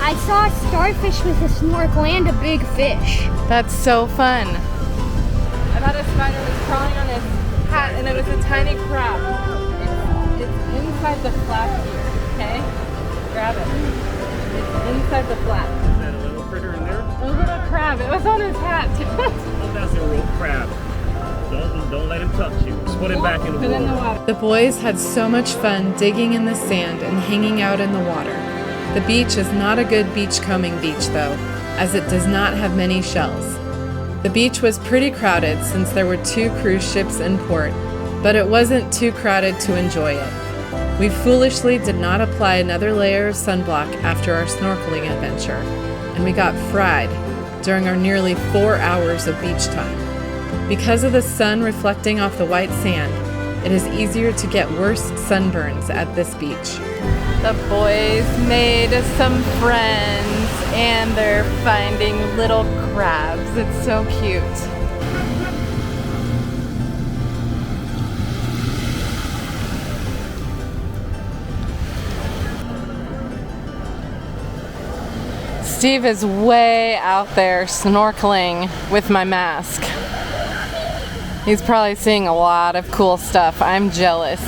I saw a starfish with a snorkel and a big fish. That's so fun. I thought a spider was crawling on his hat, and it was a tiny crab. It's inside the flap here, okay? Grab it. It's inside the flap. Is that a little critter in there? A little crab. It was on his hat. Oh, that's a real crab. Don't let him touch you. Just put him back in the Put it in the water. water. The boys had so much fun digging in the sand and hanging out in the water. The beach is not a good beachcombing beach though, as it does not have many shells. The beach was pretty crowded since there were 2 cruise ships in port, but it wasn't too crowded to enjoy it. We foolishly did not apply another layer of sunblock after our snorkeling adventure, and we got fried during our nearly 4 hours of beach time. Because of the sun reflecting off the white sand, it is easier to get worse sunburns at this beach. The boys made some friends and they're finding little crabs. It's so cute. Steve is way out there snorkeling with my mask. He's probably seeing a lot of cool stuff. I'm jealous.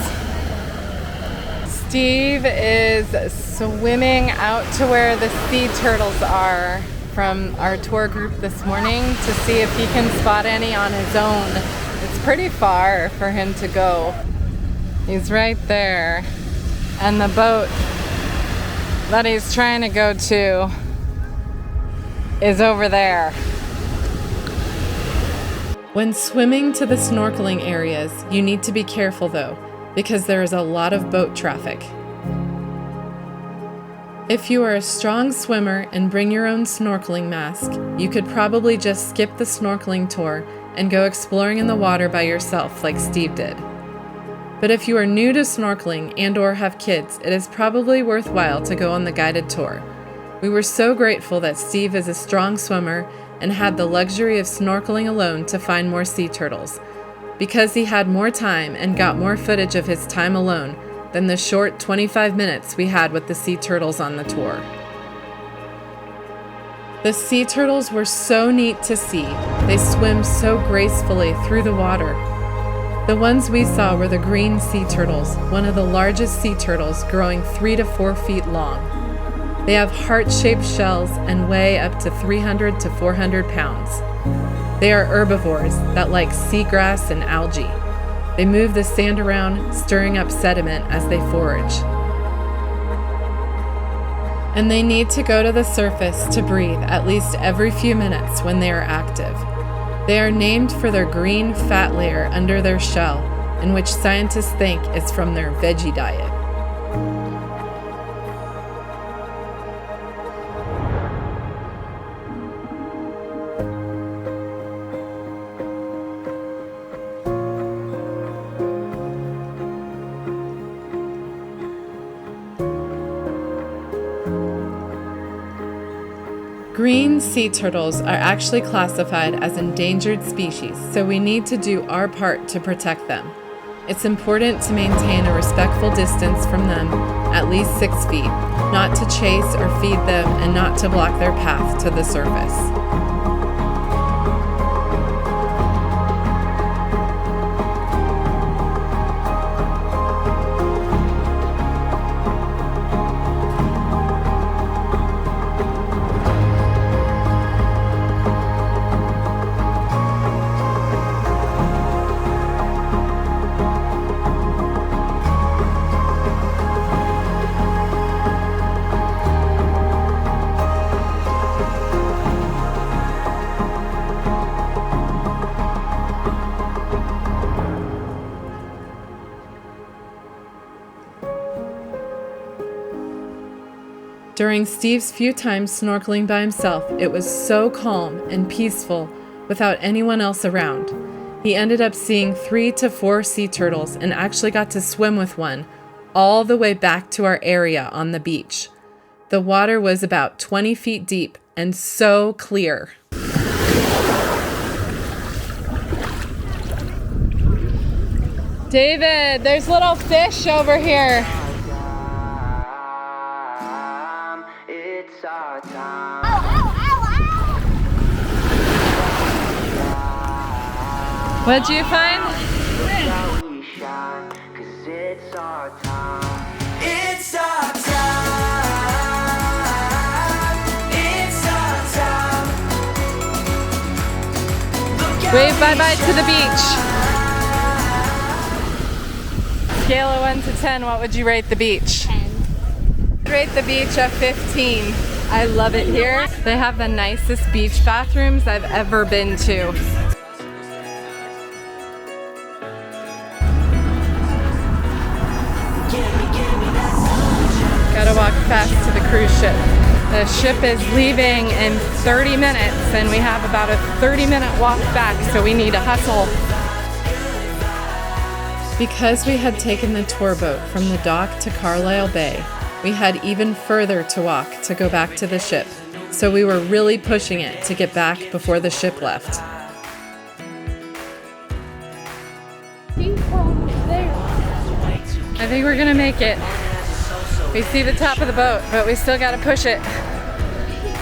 Steve is swimming out to where the sea turtles are from our tour group this morning to see if he can spot any on his own. It's pretty far for him to go. He's right there. And the boat that he's trying to go to is over there. When swimming to the snorkeling areas, you need to be careful though, because there is a lot of boat traffic. If you are a strong swimmer and bring your own snorkeling mask, you could probably just skip the snorkeling tour and go exploring in the water by yourself like Steve did. But if you are new to snorkeling and or have kids, it is probably worthwhile to go on the guided tour. We were so grateful that Steve is a strong swimmer and had the luxury of snorkeling alone to find more sea turtles, because he had more time and got more footage of his time alone than the short 25 minutes we had with the sea turtles on the tour. The sea turtles were so neat to see. They swim so gracefully through the water. The ones we saw were the green sea turtles, one of the largest sea turtles, growing 3 to 4 feet long. They have heart-shaped shells and weigh up to 300 to 400 pounds. They are herbivores that like seagrass and algae. They move the sand around, stirring up sediment as they forage. And they need to go to the surface to breathe at least every few minutes when they are active. They are named for their green fat layer under their shell, in which scientists think is from their veggie diet. Green sea turtles are actually classified as endangered species, so we need to do our part to protect them. It's important to maintain a respectful distance from them, at least 6 feet, not to chase or feed them, and not to block their path to the surface. During Steve's few times snorkeling by himself, it was so calm and peaceful without anyone else around. He ended up seeing 3 to 4 sea turtles and actually got to swim with one all the way back to our area on the beach. The water was about 20 feet deep and so clear. David, there's little fish over here. What'd you find? Wave bye-bye to the beach. Scale of 1 to 10, what would you rate the beach? 10. I'd rate the beach a 15. I love it here. They have the nicest beach bathrooms I've ever been to. Gotta walk fast to the cruise ship. The ship is leaving in 30 minutes and we have about a 30-minute walk back, so we need to hustle. Because we had taken the tour boat from the dock to Carlisle Bay, we had even further to walk to go back to the ship, so we were really pushing it to get back before the ship left. I think we're gonna make it. We see the top of the boat, but we still gotta push it.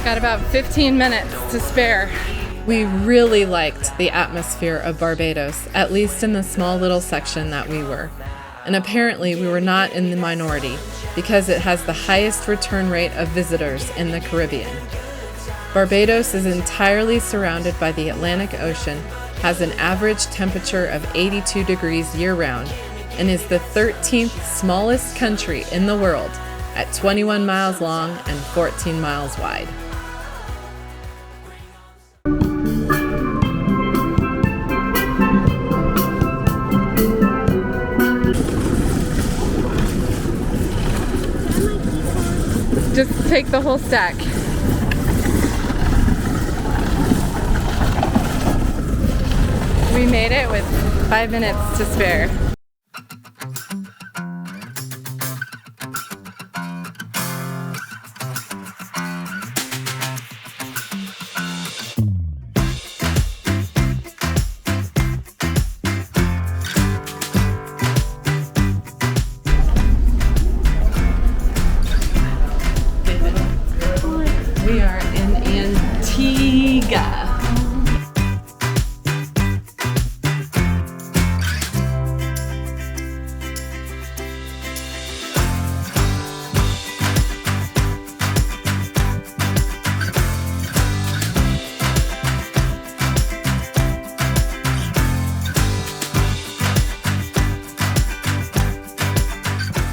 Got about 15 minutes to spare. We really liked the atmosphere of Barbados, at least in the small little section that we were. And apparently we were not in the minority, because it has the highest return rate of visitors in the Caribbean. Barbados is entirely surrounded by the Atlantic Ocean, has an average temperature of 82 degrees year-round, and is the 13th smallest country in the world at 21 miles long and 14 miles wide. Just take the whole stack. We made it with 5 minutes to spare. We are in Antigua.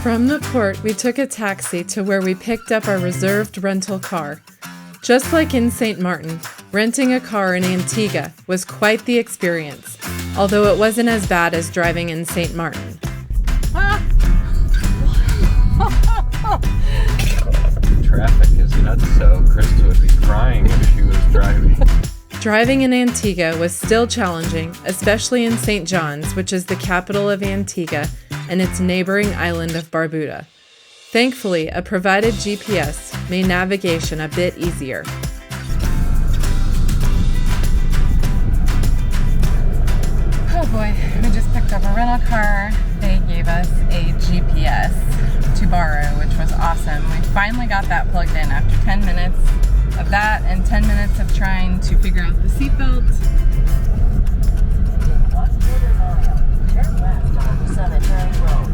From the port, we took a taxi to where we picked up our reserved rental car. Just like in St. Maarten, renting a car in Antigua was quite the experience, although it wasn't as bad as driving in St. Maarten. Traffic is nuts, so Krista would be crying if she was driving. Driving in Antigua was still challenging, especially in St. John's, which is the capital of Antigua, and its neighboring island of Barbuda. Thankfully, a provided GPS made navigation a bit easier. Oh boy, we just picked up a rental car. They gave us a GPS to borrow, which was awesome. We finally got that plugged in after 10 minutes of that and 10 minutes of trying to figure out the seatbelt. Turn left on Cemetery Road.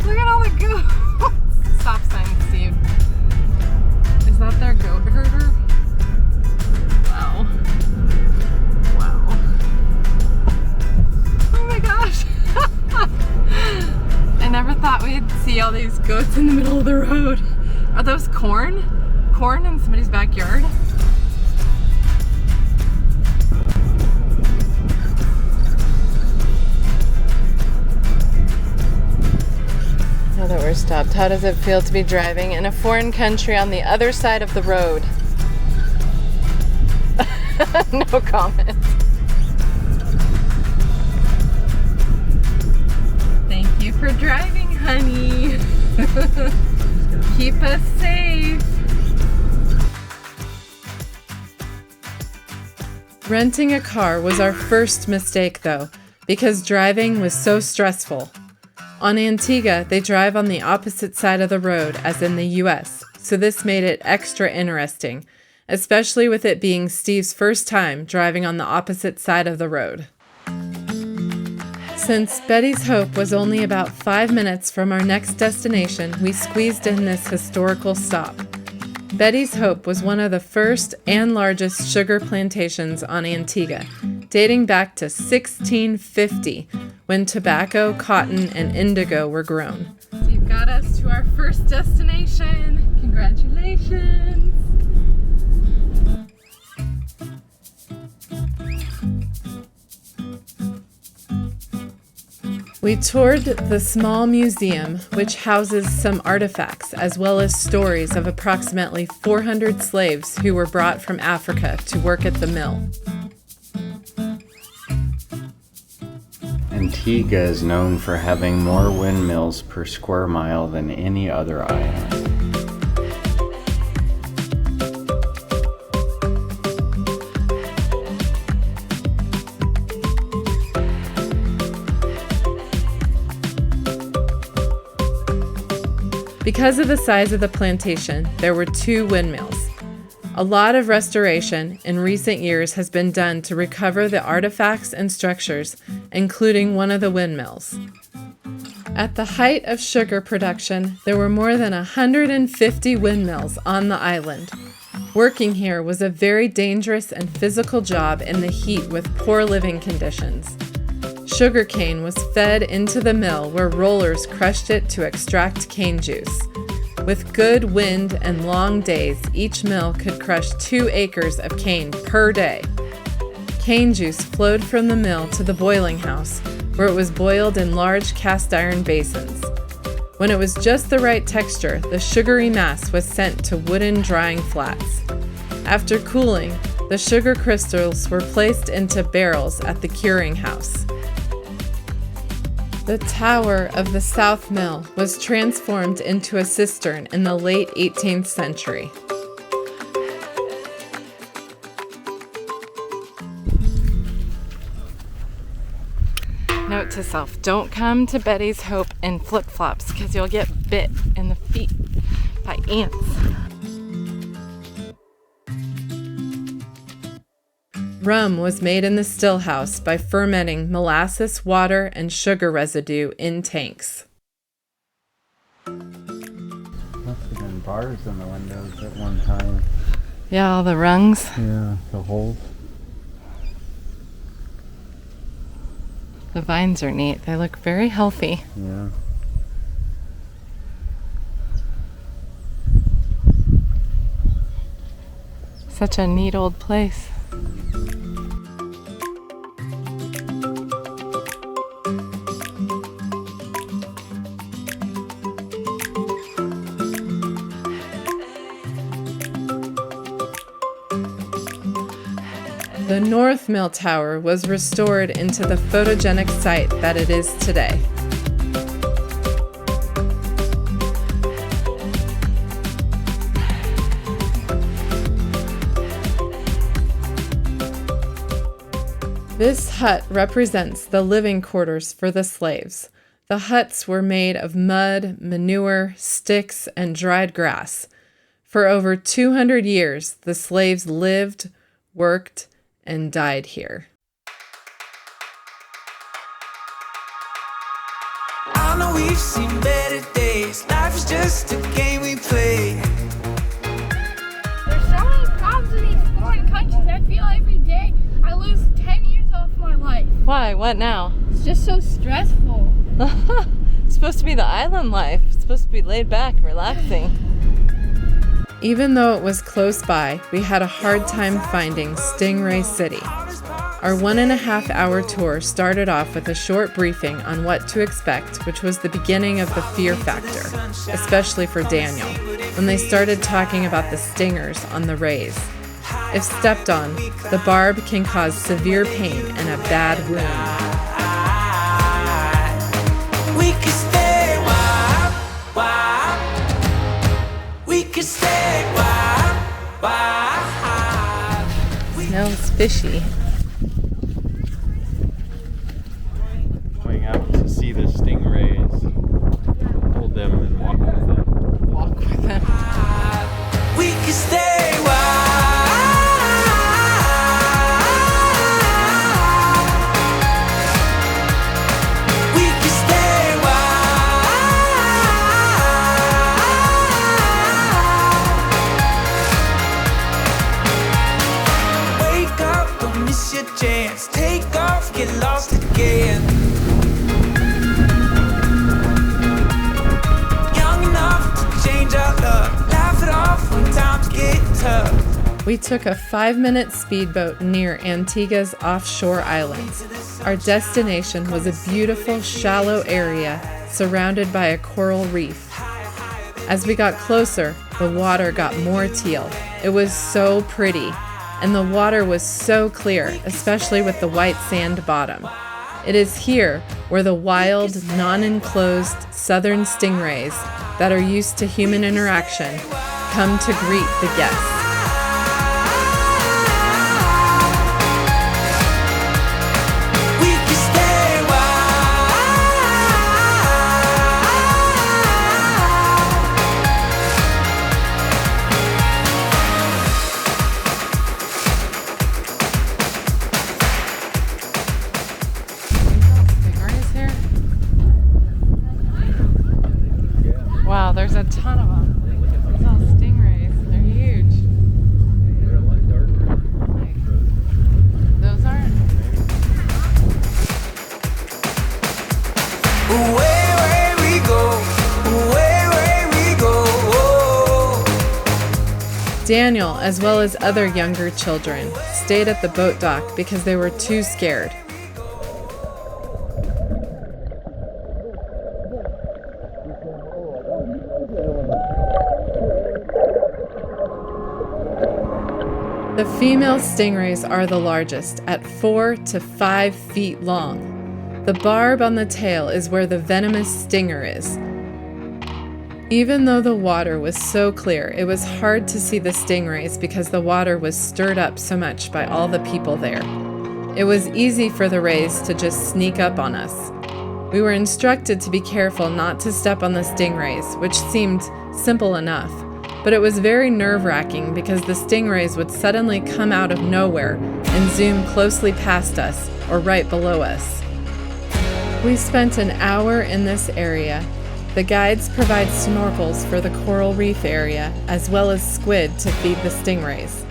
Look at all the goats! Stop sign, Steve. Is that their goat herder? Wow. Wow. Oh my gosh! I never thought we'd see all these goats in the middle of the road. Are those corn? Corn in somebody's backyard? Now that we're stopped, how does it feel to be driving in a foreign country on the other side of the road? No comment. Thank you for driving, honey. Keep us safe. Renting a car was our first mistake, though, because driving was so stressful. On Antigua, they drive on the opposite side of the road as in the US, so this made it extra interesting, especially with it being Steve's first time driving on the opposite side of the road. Since Betty's Hope was only about 5 minutes from our next destination, we squeezed in this historical stop. Betty's Hope was one of the first and largest sugar plantations on Antigua, dating back to 1650, when tobacco, cotton, and indigo were grown. You've got us to our first destination. Congratulations. We toured the small museum, which houses some artifacts as well as stories of approximately 400 slaves who were brought from Africa to work at the mill. Antigua is known for having more windmills per square mile than any other island. Because of the size of the plantation, there were 2 windmills. A lot of restoration in recent years has been done to recover the artifacts and structures, including one of the windmills. At the height of sugar production, there were more than 150 windmills on the island. Working here was a very dangerous and physical job in the heat with poor living conditions. Sugarcane was fed into the mill where rollers crushed it to extract cane juice. With good wind and long days, each mill could crush 2 acres of cane per day. Cane juice flowed from the mill to the boiling house, where it was boiled in large cast iron basins. When it was just the right texture, the sugary mass was sent to wooden drying flats. After cooling, the sugar crystals were placed into barrels at the curing house. The tower of the South Mill was transformed into a cistern in the late 18th century. Note to self, don't come to Betty's Hope in flip-flops because you'll get bit in the feet by ants. Rum was made in the still house by fermenting molasses, water, and sugar residue in tanks. Must have been bars in the windows at one time. Yeah, all the rungs. Yeah, the holes. The vines are neat. They look very healthy. Yeah. Such a neat old place. The North Mill Tower was restored into the photogenic site that it is today. This hut represents the living quarters for the slaves. The huts were made of mud, manure, sticks, and dried grass. For over 200 years, the slaves lived, worked, and died here. I know we've seen better days. Life is just a game we play. There's so many problems in these foreign countries. I feel every day I lose 10 years off my life. Why? What now? It's just so stressful. It's supposed to be the island life. It's supposed to be laid back, relaxing. Even though it was close by, we had a hard time finding Stingray City. Our 1.5-hour tour started off with a short briefing on what to expect, which was the beginning of the fear factor, especially for Daniel, when they started talking about the stingers on the rays. If stepped on, the barb can cause severe pain and a bad wound. We could stay wild. We could stay wild. Smells fishy. Going out to see the stingrays, hold them and walk with them. Walk with them. We could stay wild. We could stay wild. Wake up, don't miss your chance. Take off, get lost again. Young enough to change our love. Laugh it off when times get tough. We took a 5-minute speedboat near Antigua's offshore islands. Our destination was a beautiful, shallow area surrounded by a coral reef. As we got closer, the water got more teal. It was so pretty, and the water was so clear, especially with the white sand bottom. It is here where the wild, non-enclosed southern stingrays that are used to human interaction come to greet the guests. Wow, there's a ton of them. These all stingrays. They're huge. They're a lot darker. Those aren't. Away we go, away we go. Daniel, as well as other younger children, stayed at the boat dock because they were too scared. The female stingrays are the largest, at 4 to 5 feet long. The barb on the tail is where the venomous stinger is. Even though the water was so clear, it was hard to see the stingrays because the water was stirred up so much by all the people there. It was easy for the rays to just sneak up on us. We were instructed to be careful not to step on the stingrays, which seemed simple enough. But it was very nerve-wracking because the stingrays would suddenly come out of nowhere and zoom closely past us or right below us. We spent an hour in this area. The guides provide snorkels for the coral reef area as well as squid to feed the stingrays.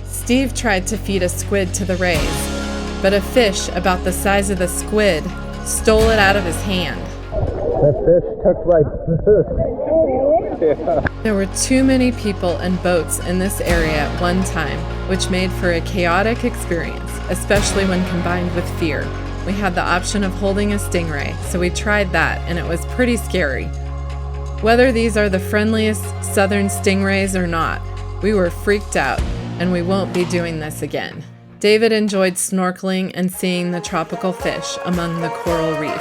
Steve tried to feed a squid to the rays, but a fish about the size of the squid stole it out of his hand. That fish took my food. There were too many people and boats in this area at one time, which made for a chaotic experience, especially when combined with fear. We had the option of holding a stingray, so we tried that, and it was pretty scary. Whether these are the friendliest southern stingrays or not, we were freaked out, and we won't be doing this again. David enjoyed snorkeling and seeing the tropical fish among the coral reef.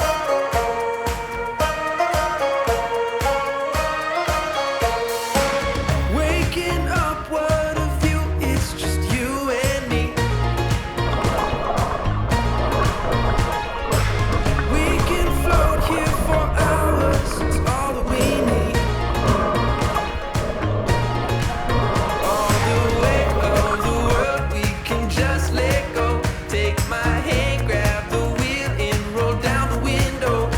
Waking up, what a view, it's just you and me. We can float here for hours, it's all that we need. All the way of the world, we can just let go. Take my hand, grab the wheel, and roll down the window.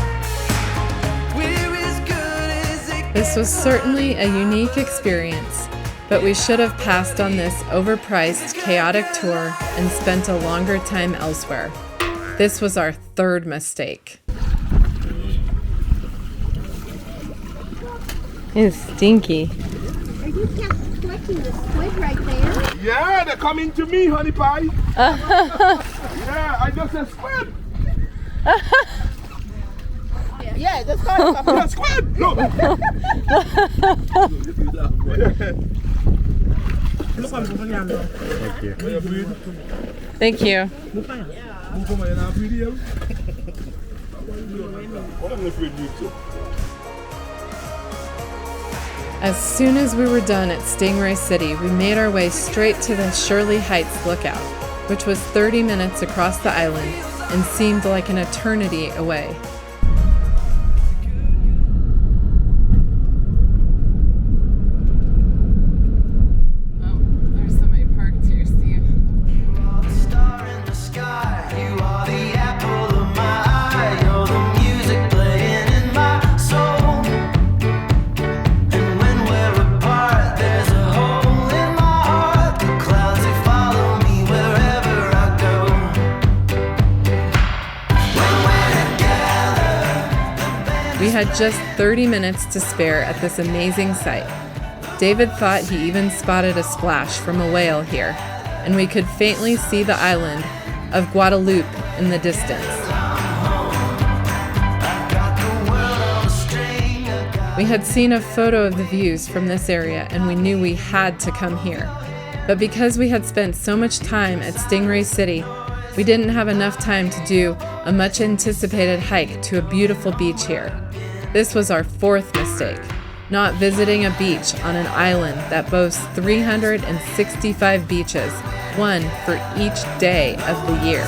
We're as good as it This was certainly a unique experience, but we should have passed on this overpriced, chaotic tour and spent a longer time elsewhere. This was our third mistake. It's stinky. Are you collecting the squid right there? Yeah, they're coming to me, honey pie. Yeah, I just said squid. Yeah, that's fine. Yeah, squid. Look. Thank you. Thank you. As soon as we were done at Stingray City, we made our way straight to the Shirley Heights lookout, which was 30 minutes across the island and seemed like an eternity away. Oh, there's somebody parked here, Steve. star in the sky. You are the apple of my eye. You're the music playing in my soul. We had just 30 minutes to spare at this amazing site. David thought he even spotted a splash from a whale here, and we could faintly see the island of Guadeloupe in the distance. We had seen a photo of the views from this area, and we knew we had to come here. But because we had spent so much time at Stingray City, we didn't have enough time to do a much anticipated hike to a beautiful beach here. This was our fourth mistake, not visiting a beach on an island that boasts 365 beaches, one for each day of the year.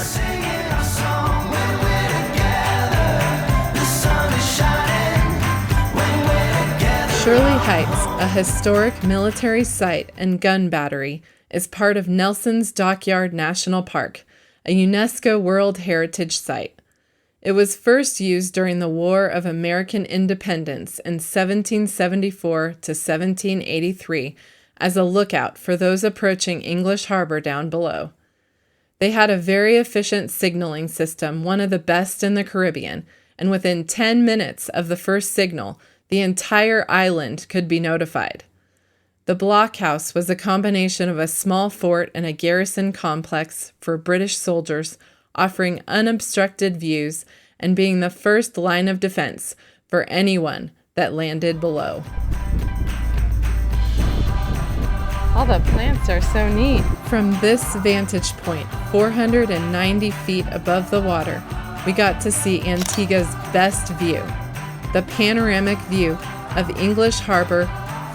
Shirley Heights, a historic military site and gun battery, is part of Nelson's Dockyard National Park, a UNESCO World Heritage Site. It was first used during the War of American Independence in 1774 to 1783 as a lookout for those approaching English Harbor down below. They had a very efficient signaling system, one of the best in the Caribbean, and within 10 minutes of the first signal, the entire island could be notified. The blockhouse was a combination of a small fort and a garrison complex for British soldiers, offering unobstructed views and being the first line of defense for anyone that landed below. All the plants are so neat. From this vantage point, 490 feet above the water, we got to see Antigua's best view, the panoramic view of English Harbor,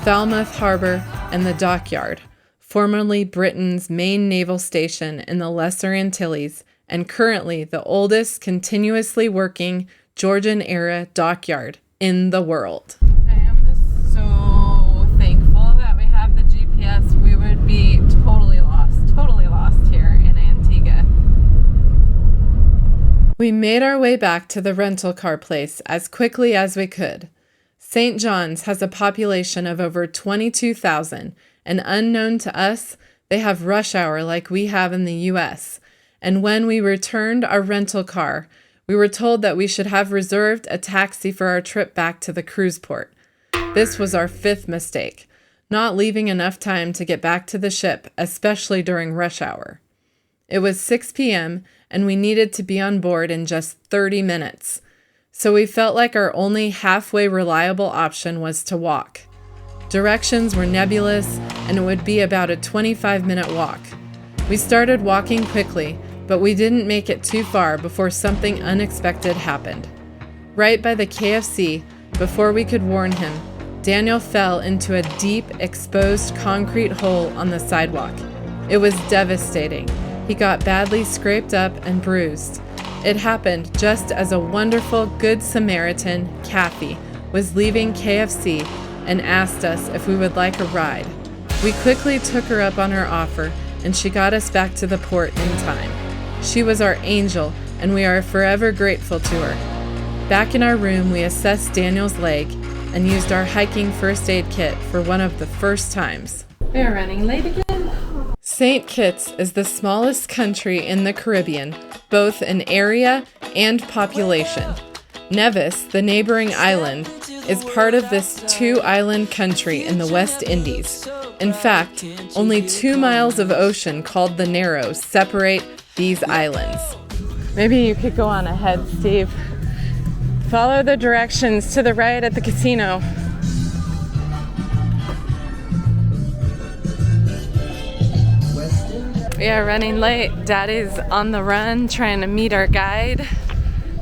Falmouth Harbor, and the Dockyard, formerly Britain's main naval station in the Lesser Antilles, and currently the oldest continuously working Georgian-era dockyard in the world. I am just so thankful that we have the GPS. We would be totally lost here in Antigua. We made our way back to the rental car place as quickly as we could. St. John's has a population of over 22,000, and unknown to us, they have rush hour like we have in the U.S., and when we returned our rental car, we were told that we should have reserved a taxi for our trip back to the cruise port. This was our fifth mistake, not leaving enough time to get back to the ship, especially during rush hour. It was 6 p.m., and we needed to be on board in just 30 minutes. So we felt like our only halfway reliable option was to walk. Directions were nebulous, and it would be about a 25-minute walk. We started walking quickly, but we didn't make it too far before something unexpected happened. Right by the KFC, before we could warn him, Daniel fell into a deep, exposed concrete hole on the sidewalk. It was devastating. He got badly scraped up and bruised. It happened just as a wonderful Good Samaritan, Kathy, was leaving KFC and asked us if we would like a ride. We quickly took her up on her offer, and she got us back to the port in time. She was our angel, and we are forever grateful to her. Back in our room, we assessed Daniel's leg and used our hiking first aid kit for one of the first times. We are running late again. St. Kitts is the smallest country in the Caribbean, both in area and population. Nevis, the neighboring island, is part of this two-island country in the West Indies. In fact, only 2 miles of ocean called the Narrows separate these islands. Maybe you could go on ahead, Steve. Follow the directions to the right at the casino. We are running late. Daddy's on the run trying to meet our guide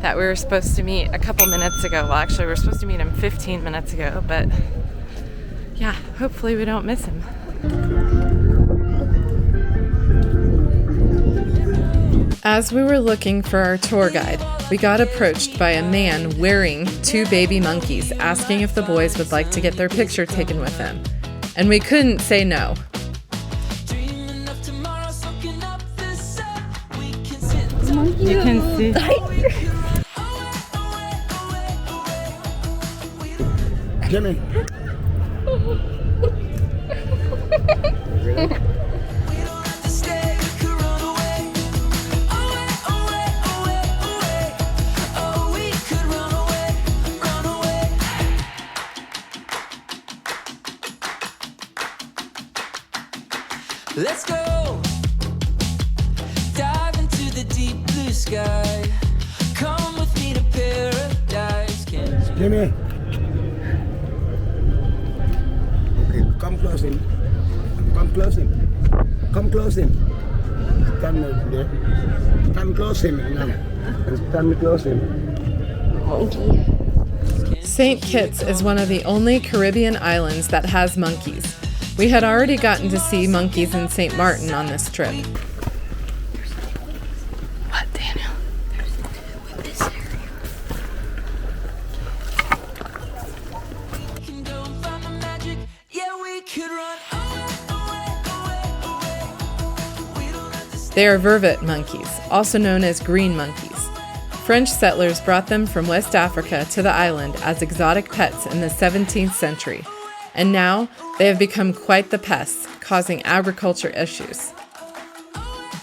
that we were supposed to meet a couple minutes ago. Well, actually, we were supposed to meet him 15 minutes ago, but yeah, hopefully we don't miss him. As we were looking for our tour guide, we got approached by a man wearing 2 baby monkeys, asking if the boys would like to get their picture taken with him. And we couldn't say no. You can see. Jimmy. Let's go. Dive into the deep blue sky. Come with me to paradise. Jimmy. Okay, come close in. Come close in. Come close in. Stand there. Stand close in now. Stand close in. Monkey. St. Kitts is one of the only Caribbean islands that has monkeys. We had already gotten to see monkeys in St. Maarten on this trip. What, Daniel? They are vervet monkeys, also known as green monkeys. French settlers brought them from West Africa to the island as exotic pets in the 17th century, and now they have become quite the pests, causing agriculture issues.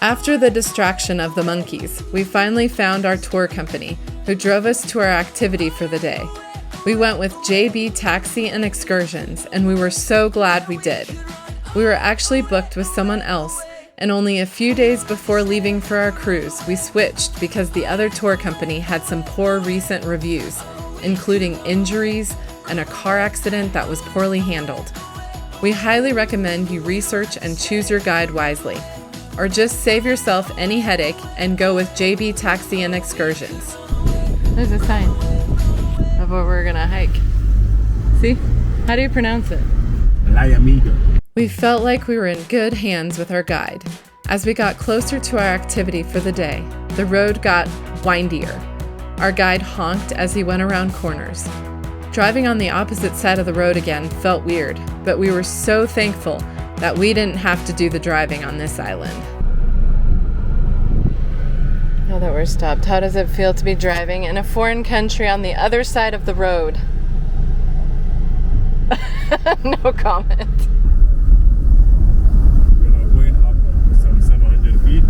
After the distraction of the monkeys, we finally found our tour company, who drove us to our activity for the day. We went with JB Taxi and Excursions, and we were so glad we did. We were actually booked with someone else, and only a few days before leaving for our cruise, we switched because the other tour company had some poor recent reviews, including injuries and a car accident that was poorly handled. We highly recommend you research and choose your guide wisely, or just save yourself any headache and go with JB Taxi and Excursions. There's a sign of where we're gonna hike. See? How do you pronounce it? La Amiga. We felt like we were in good hands with our guide. As we got closer to our activity for the day, the road got windier. Our guide honked as he went around corners. Driving on the opposite side of the road again felt weird, but we were so thankful that we didn't have to do the driving on this island. Now that we're stopped, how does it feel to be driving in a foreign country on the other side of the road? No comment. We're going up some 700 feet.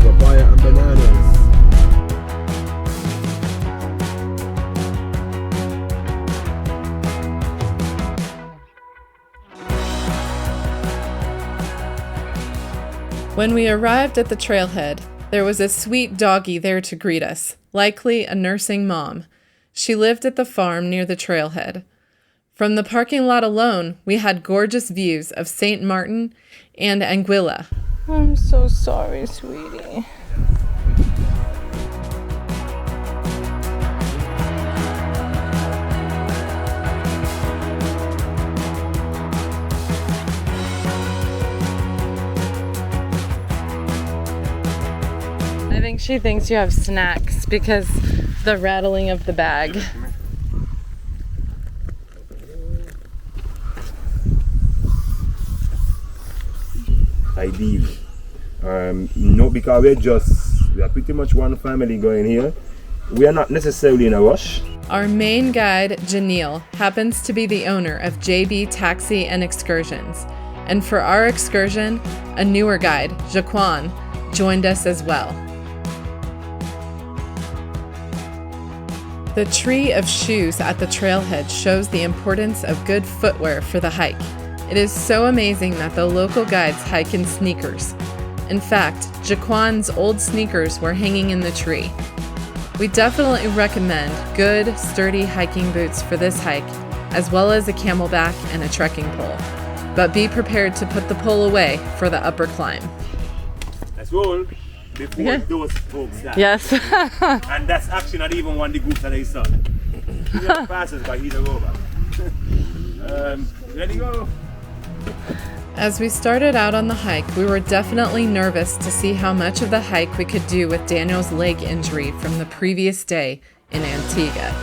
Papaya and bananas. When we arrived at the trailhead, there was a sweet doggie there to greet us, likely a nursing mom. She lived at the farm near the trailhead. From the parking lot alone, we had gorgeous views of St. Maarten and Antigua. I'm so sorry, sweetie. I think she thinks you have snacks because the rattling of the bag. Ideal. No, because we are pretty much one family going here. We are not necessarily in a rush. Our main guide, Janelle, happens to be the owner of JB Taxi and Excursions. And for our excursion, a newer guide, Jaquan, joined us as well. The tree of shoes at the trailhead shows the importance of good footwear for the hike. It is so amazing that the local guides hike in sneakers. In fact, Jaquan's old sneakers were hanging in the tree. We definitely recommend good, sturdy hiking boots for this hike, as well as a camelback and a trekking pole. But be prepared to put the pole away for the upper climb. Let's roll before those folks die. Yes. And that's actually not even one of the groups that I saw. He's not fastest because he's a robot. Ready to go? As we started out on the hike, we were definitely nervous to see how much of the hike we could do with Daniel's leg injury from the previous day in Antigua.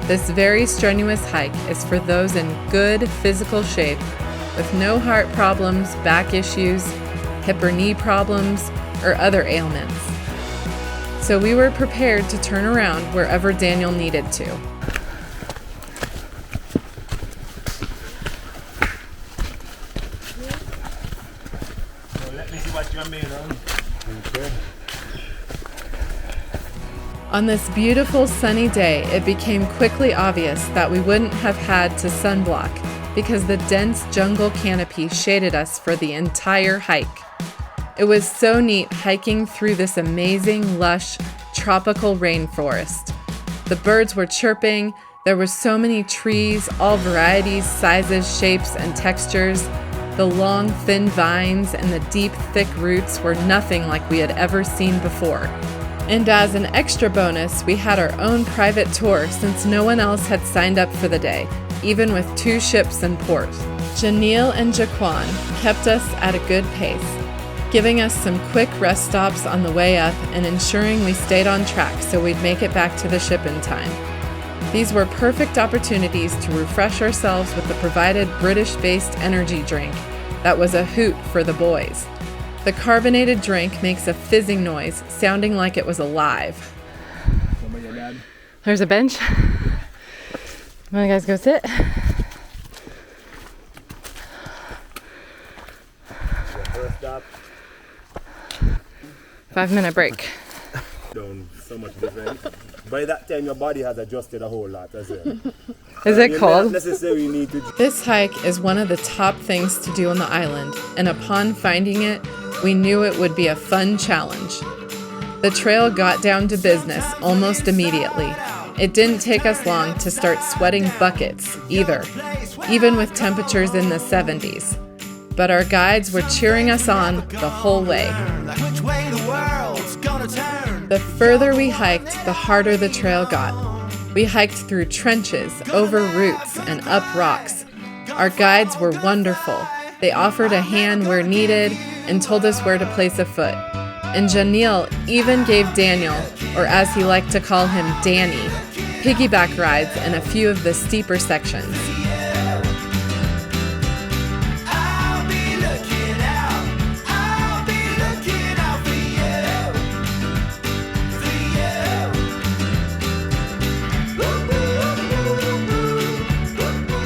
This very strenuous hike is for those in good physical shape, with no heart problems, back issues, hip or knee problems, or other ailments. So we were prepared to turn around wherever Daniel needed to. Let me see what you're made of. Okay. On this beautiful sunny day, it became quickly obvious that we wouldn't have had to sunblock because the dense jungle canopy shaded us for the entire hike. It was so neat hiking through this amazing, lush, tropical rainforest. The birds were chirping, there were so many trees, all varieties, sizes, shapes, and textures. The long, thin vines and the deep, thick roots were nothing like we had ever seen before. And as an extra bonus, we had our own private tour since no one else had signed up for the day, even with 2 ships in port. Janelle and Jaquan kept us at a good pace, giving us some quick rest stops on the way up and ensuring we stayed on track so we'd make it back to the ship in time. These were perfect opportunities to refresh ourselves with the provided British-based energy drink that was a hoot for the boys. The carbonated drink makes a fizzing noise, sounding like it was alive. There's a bench. Want you guys go sit? First stop. 5-minute break. Down so much different. By that time, your body has adjusted a whole lot as well. Is it cold? Necessarily need to. This hike is one of the top things to do on the island, and upon finding it, we knew it would be a fun challenge. The trail got down to business almost immediately. It didn't take us long to start sweating buckets either, even with temperatures in the 70s. But our guides were cheering us on the whole way. The further we hiked, the harder the trail got. We hiked through trenches, over roots, and up rocks. Our guides were wonderful. They offered a hand where needed and told us where to place a foot. And Janelle even gave Daniel, or as he liked to call him, Danny, piggyback rides in a few of the steeper sections.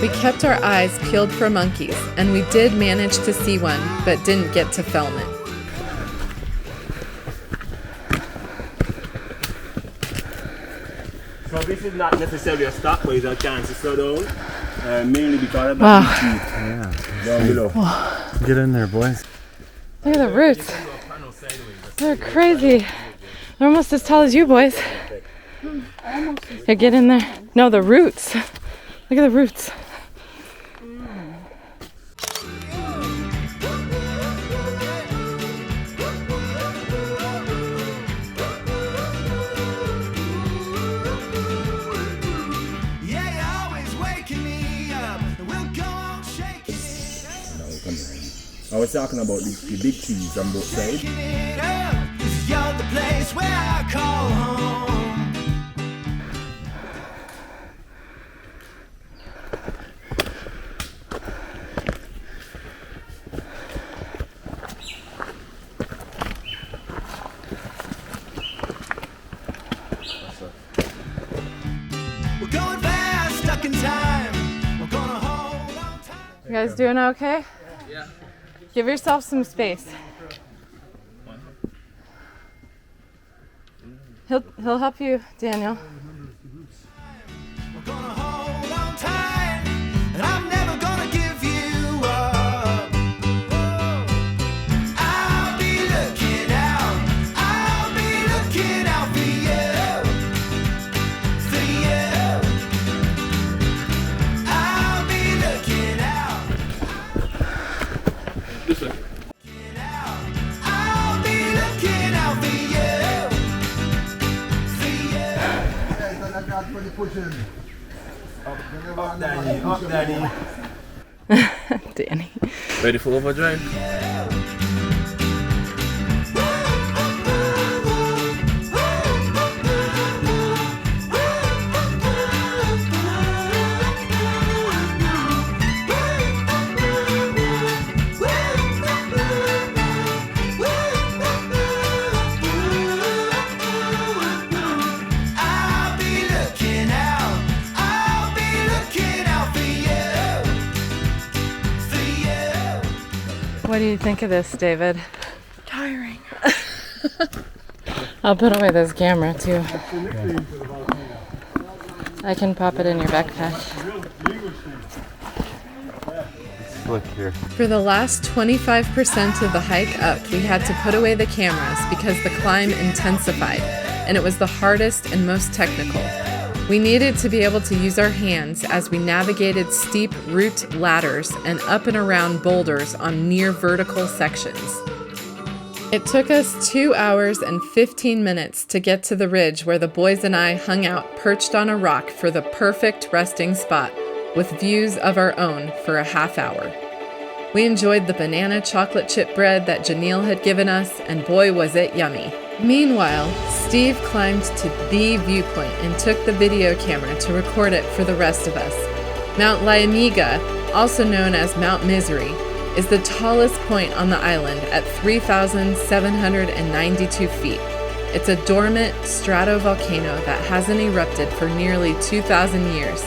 We kept our eyes peeled for monkeys, and we did manage to see one, but didn't get to film it. So this is not necessarily a stop, but it's a chance to slow down, mainly because of the Yeah. down below. Get in there, boys. Look at the roots. They're crazy. They're almost as tall as you boys. Here, get in there. No, the roots. Look at the roots. I was talking about the big trees on both sides. You're the place where I call home. We're going fast, stuck in time. We're gonna hold on tight. You guys doing okay? Yeah. Give yourself some space. He'll help you, Daniel. We're gonna hold on tight, and I'm never gonna give you up. I'll be looking out. I'll be looking out for you. For you. I'll be looking out. Listen. I'll be looking out for you. Up, Danny. Up, Danny. Danny. Ready for overdrive? I'll be looking out. I'll be looking out for you. For you. What do you think of this, David? I'll put away this camera too. I can pop it in your backpack. Look here. For the last 25% of the hike up, we had to put away the cameras because the climb intensified, and it was the hardest and most technical. We needed to be able to use our hands as we navigated steep root ladders and up and around boulders on near vertical sections. It took us 2 hours and 15 minutes to get to the ridge where the boys and I hung out perched on a rock for the perfect resting spot with views of our own for a half hour. We enjoyed the banana chocolate chip bread that Janelle had given us, and boy was it yummy. Meanwhile, Steve climbed to the viewpoint and took the video camera to record it for the rest of us. Mount Llamiga, also known as Mount Misery, is the tallest point on the island at 3,792 feet. It's a dormant stratovolcano that hasn't erupted for nearly 2,000 years.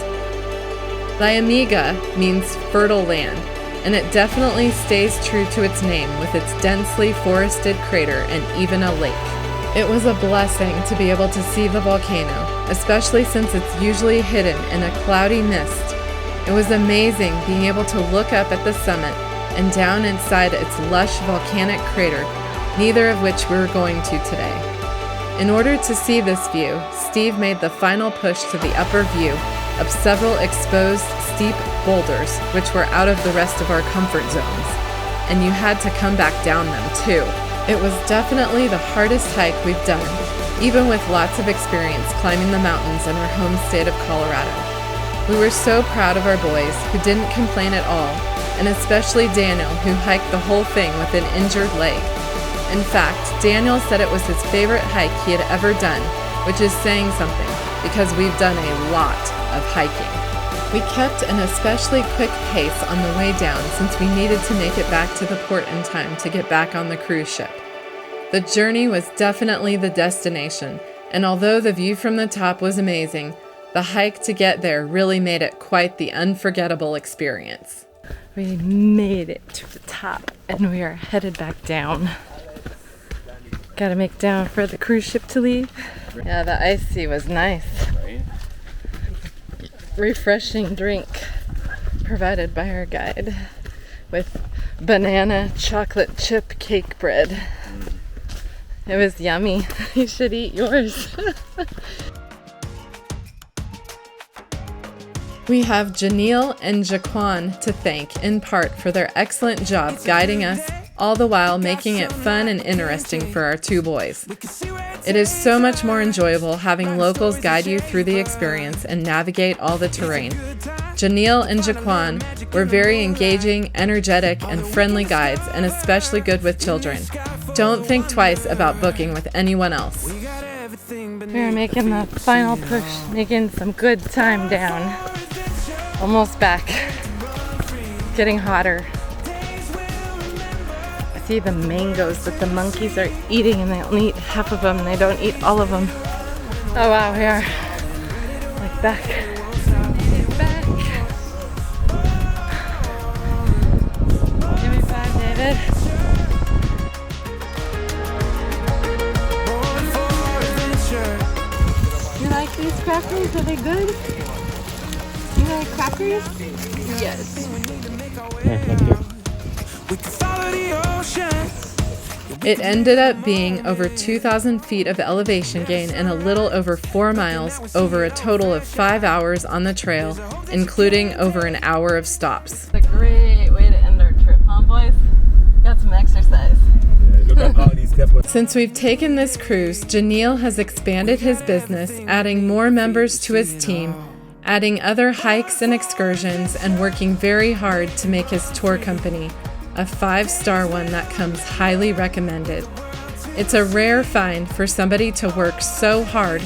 Llamiga means fertile land, and it definitely stays true to its name with its densely forested crater and even a lake. It was a blessing to be able to see the volcano, especially since it's usually hidden in a cloudy mist. It was amazing being able to look up at the summit and down inside its lush volcanic crater, neither of which we were going to today. In order to see this view, Steve made the final push to the upper view of several exposed steep boulders which were out of the rest of our comfort zones, and you had to come back down them too. It was definitely the hardest hike we've done, even with lots of experience climbing the mountains in our home state of Colorado. We were so proud of our boys who didn't complain at all, and especially Daniel, who hiked the whole thing with an injured leg. In fact, Daniel said it was his favorite hike he had ever done, which is saying something, because we've done a lot of hiking. We kept an especially quick pace on the way down since we needed to make it back to the port in time to get back on the cruise ship. The journey was definitely the destination, and although the view from the top was amazing, the hike to get there really made it quite the unforgettable experience. We made it to the top and we are headed back down. Gotta make down for the cruise ship to leave. Yeah, the iced tea was nice. Refreshing drink provided by our guide with banana chocolate chip cake bread. It was yummy. You should eat yours. We have Janelle and Jaquan to thank in part for their excellent job guiding us, all the while making it fun and interesting for our two boys. It is so much more enjoyable having locals guide you through the experience and navigate all the terrain. Janelle and Jaquan were very engaging, energetic, and friendly guides, and especially good with children. Don't think twice about booking with anyone else. We're making the final push, making some good time down. Almost back. Getting hotter. I see the mangoes that the monkeys are eating, and they only eat half of them, and they don't eat all of them. Oh wow, we are like back. Back. Give me 5, David. You like these crackers? Are they good? You like crackers? Yes. Yeah, thank you. It ended up being over 2,000 feet of elevation gain and a little over 4 miles over a total of 5 hours on the trail, including over an hour of stops. It's a great way to end our trip, huh, boys? Got some exercise. Since we've taken this cruise, Janelle has expanded his business, adding more members to his team, adding other hikes and excursions, and working very hard to make his tour company a 5-star one that comes highly recommended. It's a rare find for somebody to work so hard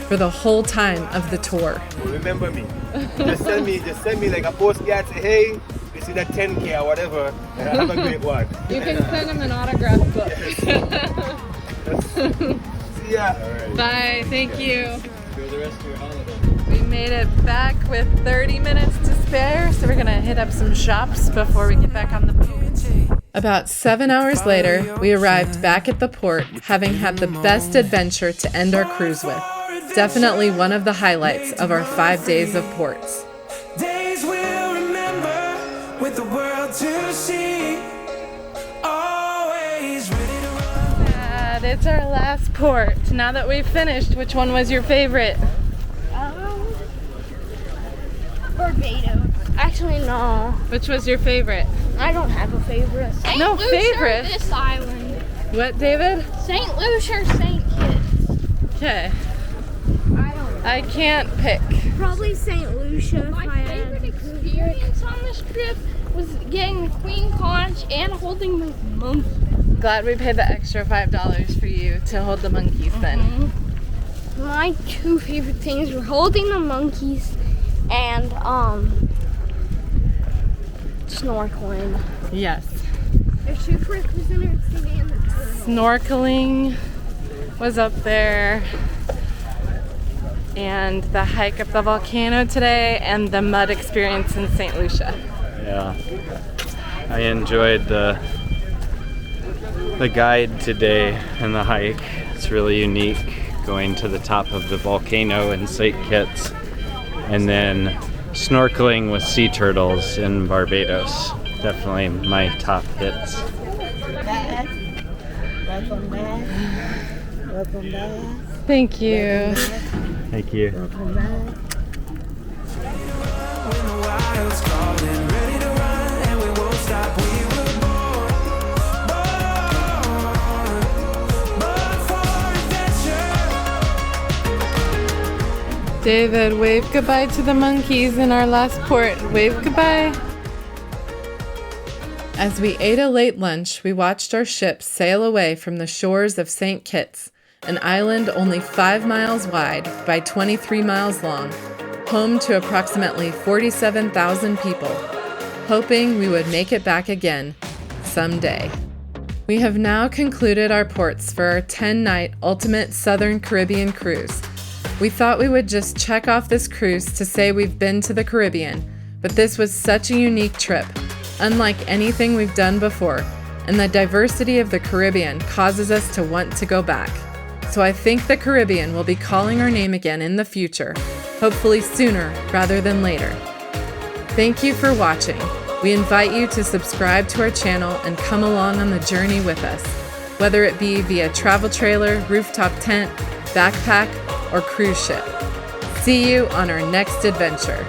for the whole time of the tour. Remember me. Just send me like a postcard, say, hey, this is a 10K or whatever, and have a great one. You can send him an autograph book. See ya. Right. Bye, thank you. Enjoy the rest of your holiday. We made it back with 30 minutes to spare, so we're gonna hit up some shops before we get back on the boat. About 7 hours later, we arrived back at the port, having had the best adventure to end our cruise with. Definitely one of the highlights of our 5 days of ports. Days we'll remember with the world to see. Always ready to run. And it's our last port. Now that we've finished, which one was your favorite? Barbados. Actually, no. Which was your favorite? I don't have a favorite. No favorite? This island. What, David? St. Lucia or St. Kitts? Okay. I don't know. I can't pick. Probably St. Lucia. My favorite experience on this trip was getting the queen conch and holding the monkey. Glad we paid the extra $5 for you to hold the monkeys then. My two favorite things were holding the monkeys and snorkeling. Yes. There's two freckles in it and the turtle. Snorkeling was up there. And the hike up the volcano today and the mud experience in St. Lucia. Yeah. I enjoyed the guide today and the hike. It's really unique going to the top of the volcano in St. Kitts and then snorkeling with sea turtles in Barbados. Definitely my top hits. Welcome back. Welcome back. Thank you. Thank you. Welcome back. When the wild's calling, ready to run, and we won't stop. We were born for adventure. David, wave goodbye to the monkeys in our last port. Wave goodbye. As we ate a late lunch, we watched our ship sail away from the shores of St. Kitts, an island only 5 miles wide by 23 miles long, home to approximately 47,000 people, hoping we would make it back again someday. We have now concluded our ports for our 10-night Ultimate Southern Caribbean cruise. We thought we would just check off this cruise to say we've been to the Caribbean, but this was such a unique trip, unlike anything we've done before, and the diversity of the Caribbean causes us to want to go back. So I think the Caribbean will be calling our name again in the future, hopefully sooner rather than later. Thank you for watching. We invite you to subscribe to our channel and come along on the journey with us, whether it be via travel trailer, rooftop tent, backpack, or cruise ship. See you on our next adventure.